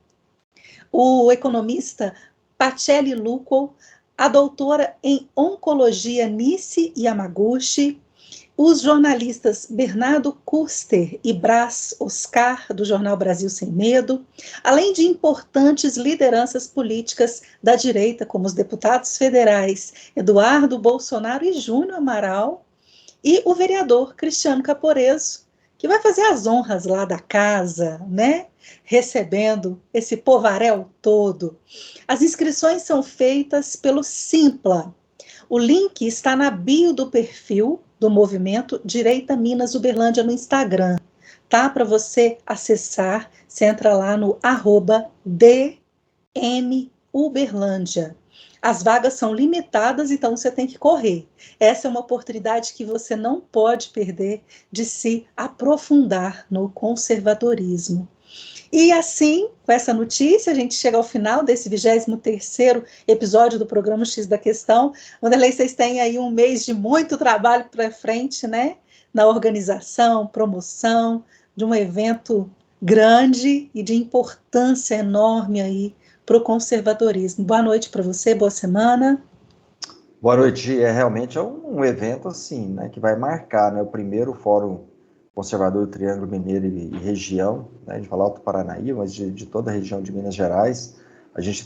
Speaker 1: o economista Pacelli Luco, a doutora em oncologia Nice Yamaguchi, os jornalistas Bernardo Kuster e Brás Oscar, do jornal Brasil Sem Medo, além de importantes lideranças políticas da direita, como os deputados federais Eduardo Bolsonaro e Júnior Amaral, e o vereador Cristiano Caporeso, que vai fazer as honras lá da casa, né? Recebendo esse povaréu todo. As inscrições são feitas pelo Simpla. O link está na bio do perfil do Movimento Direita Minas Uberlândia no Instagram, tá? Para você acessar, você entra lá no @DMUberlândia. As vagas são limitadas, então você tem que correr. Essa é uma oportunidade que você não pode perder de se aprofundar no conservadorismo. E assim, com essa notícia, a gente chega ao final desse 23º episódio do programa X da Questão. Wanderley, vocês têm aí um mês de muito trabalho para frente, né? Na organização, promoção de um evento grande e de importância enorme aí para o conservadorismo. Boa noite para você, boa semana.
Speaker 3: Boa noite. Realmente é um evento assim, né, que vai marcar, né, o primeiro Fórum Conservador do Triângulo Mineiro e região, né, de falar Alto Paranaíba, mas de toda a região de Minas Gerais. A gente,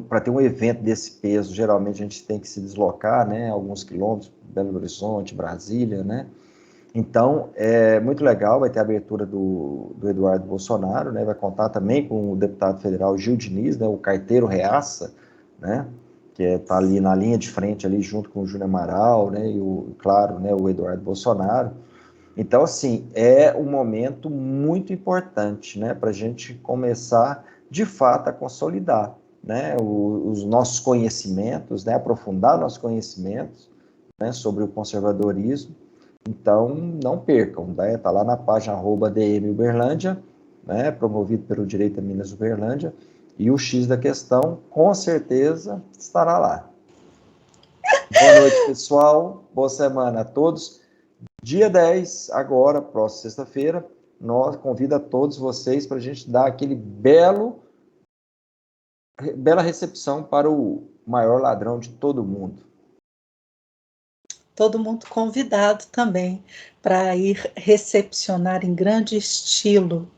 Speaker 3: para ter um evento desse peso, geralmente a gente tem que se deslocar, né, alguns quilômetros, Belo Horizonte, Brasília, né. Então, é muito legal, vai ter a abertura do Eduardo Bolsonaro, né, vai contar também com o deputado federal Gil Diniz, né, o carteiro reaça, né, que está ali na linha de frente, ali junto com o Júnior Amaral, né, e claro, né, o Eduardo Bolsonaro. Então, assim, é um momento muito importante, né, para a gente começar, de fato, a consolidar, né, os nossos conhecimentos, né, aprofundar nossos conhecimentos, né, sobre o conservadorismo. Então, não percam, né? Tá lá na página @DM Uberlândia, né? Promovido pelo Direita Minas Uberlândia, e o X da Questão, com certeza, estará lá. Boa noite, pessoal. Boa semana a todos. Dia 10, agora, próxima sexta-feira, nós convido a todos vocês para a gente dar aquele bela recepção para o maior ladrão de todo mundo.
Speaker 1: Todo mundo convidado também para ir recepcionar em grande estilo.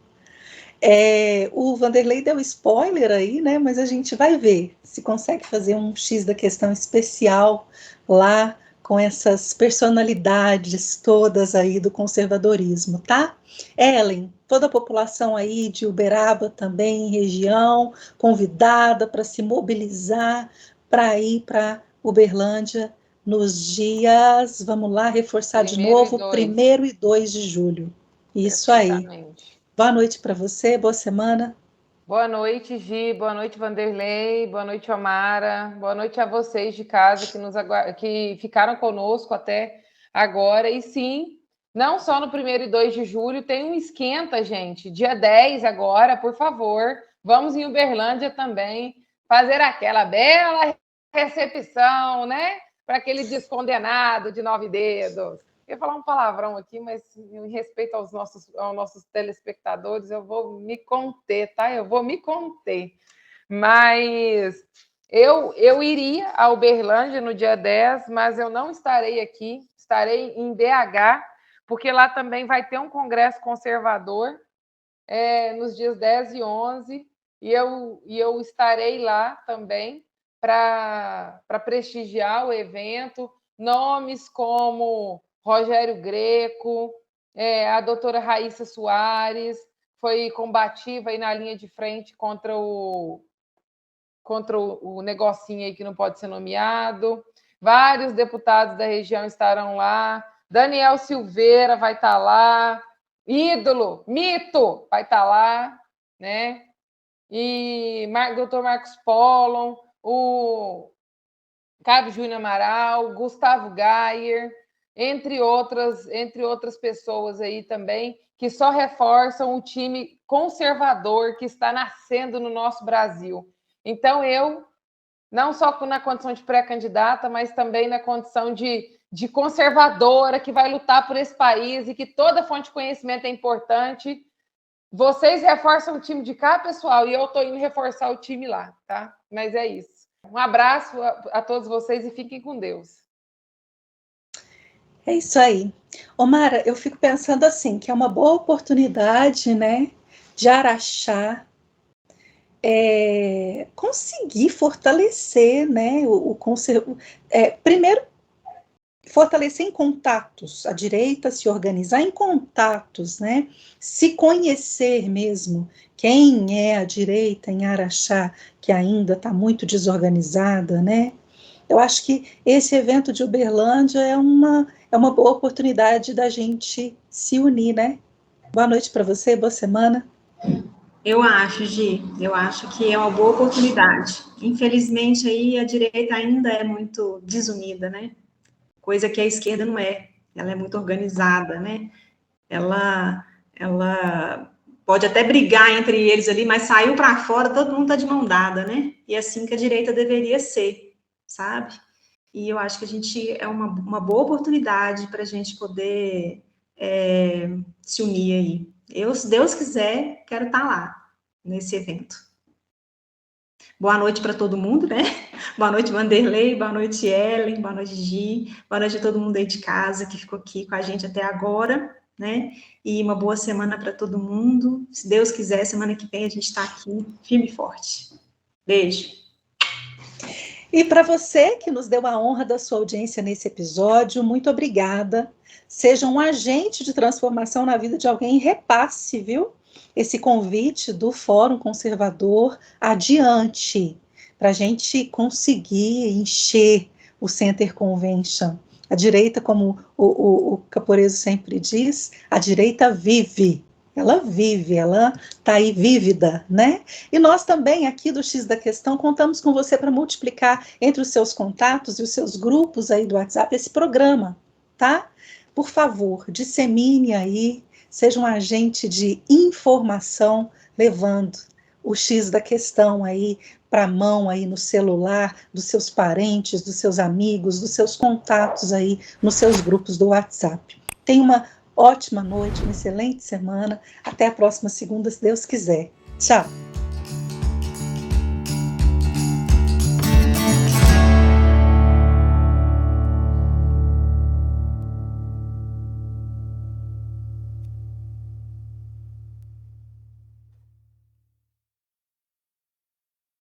Speaker 1: O Wanderley deu spoiler aí, né? Mas a gente vai ver se consegue fazer um X da Questão especial lá com essas personalidades todas aí do conservadorismo, tá? Ellen, toda a população aí de Uberaba também, região, convidada para se mobilizar para ir para Uberlândia nos dias, vamos lá, reforçar de novo, 1º e 2 de julho. Isso aí. Boa noite para você, boa semana.
Speaker 2: Boa noite, Gi, boa noite, Vanderlei, boa noite, Omara, boa noite a vocês de casa que ficaram conosco até agora. E sim, não só no 1º e 2 de julho, tem um esquenta, gente, dia 10 agora, por favor, vamos em Uberlândia também, fazer aquela bela recepção, né, para aquele descondenado de 9 dedos. Eu ia falar um palavrão aqui, mas em respeito aos nossos telespectadores, eu vou me conter, tá? Eu vou me conter. Mas eu iria a Uberlândia no dia 10, mas eu não estarei aqui, estarei em BH, porque lá também vai ter um congresso conservador nos dias 10 e 11, e eu estarei lá também para prestigiar o evento. Nomes como Rogério Greco, a doutora Raíssa Soares, foi combativa aí na linha de frente contra o negocinho aí que não pode ser nomeado. Vários deputados da região estarão lá. Daniel Silveira vai estar lá. Ídolo, mito, vai estar lá, né? E doutor Marcos Pollon, o Cabo Júnior Amaral, Gustavo Gayer, entre outras pessoas aí também, que só reforçam o time conservador que está nascendo no nosso Brasil. Então, eu, não só na condição de pré-candidata, mas também na condição de conservadora, que vai lutar por esse país e que toda fonte de conhecimento é importante. Vocês reforçam o time de cá, pessoal, e eu estou indo reforçar o time lá, tá? Mas é isso. Um abraço a todos vocês e fiquem com Deus.
Speaker 1: É isso aí. Omara, eu fico pensando assim, que é uma boa oportunidade, né, de Araxá conseguir fortalecer, né, primeiro, fortalecer em contatos, a direita se organizar em contatos, né, se conhecer mesmo quem é a direita em Araxá, que ainda está muito desorganizada, né. Eu acho que esse evento de Uberlândia é uma boa oportunidade da gente se unir, né? Boa noite para você, boa semana.
Speaker 4: Eu acho, Gi, eu acho que é uma boa oportunidade. Infelizmente, aí a direita ainda é muito desunida, né? Coisa que a esquerda não é. Ela é muito organizada, né? Ela pode até brigar entre eles ali, mas saiu para fora, todo mundo tá de mão dada, né? E é assim que a direita deveria ser, sabe? E eu acho que a gente é uma boa oportunidade para a gente poder se unir aí. Eu, se Deus quiser, quero estar lá, nesse evento. Boa noite para todo mundo, né? Boa noite, Vanderlei, boa noite, Ellen, boa noite, Gi, boa noite a todo mundo aí de casa que ficou aqui com a gente até agora, né? E uma boa semana para todo mundo. Se Deus quiser, semana que vem a gente está aqui, firme e forte. Beijo.
Speaker 1: E para você que nos deu a honra da sua audiência nesse episódio, muito obrigada. Seja um agente de transformação na vida de alguém e repasse, viu? Esse convite do Fórum Conservador adiante, para a gente conseguir encher o Center Convention. A direita, como o Caporeso sempre diz, a direita vive. Ela vive, ela está aí vívida, né? E nós também, aqui do X da Questão, contamos com você para multiplicar entre os seus contatos e os seus grupos aí do WhatsApp esse programa, tá? Por favor, dissemine aí, seja um agente de informação, levando o X da Questão aí para a mão aí no celular dos seus parentes, dos seus amigos, dos seus contatos aí nos seus grupos do WhatsApp. Tenha uma ótima noite, uma excelente semana. Até a próxima segunda, se Deus quiser. Tchau!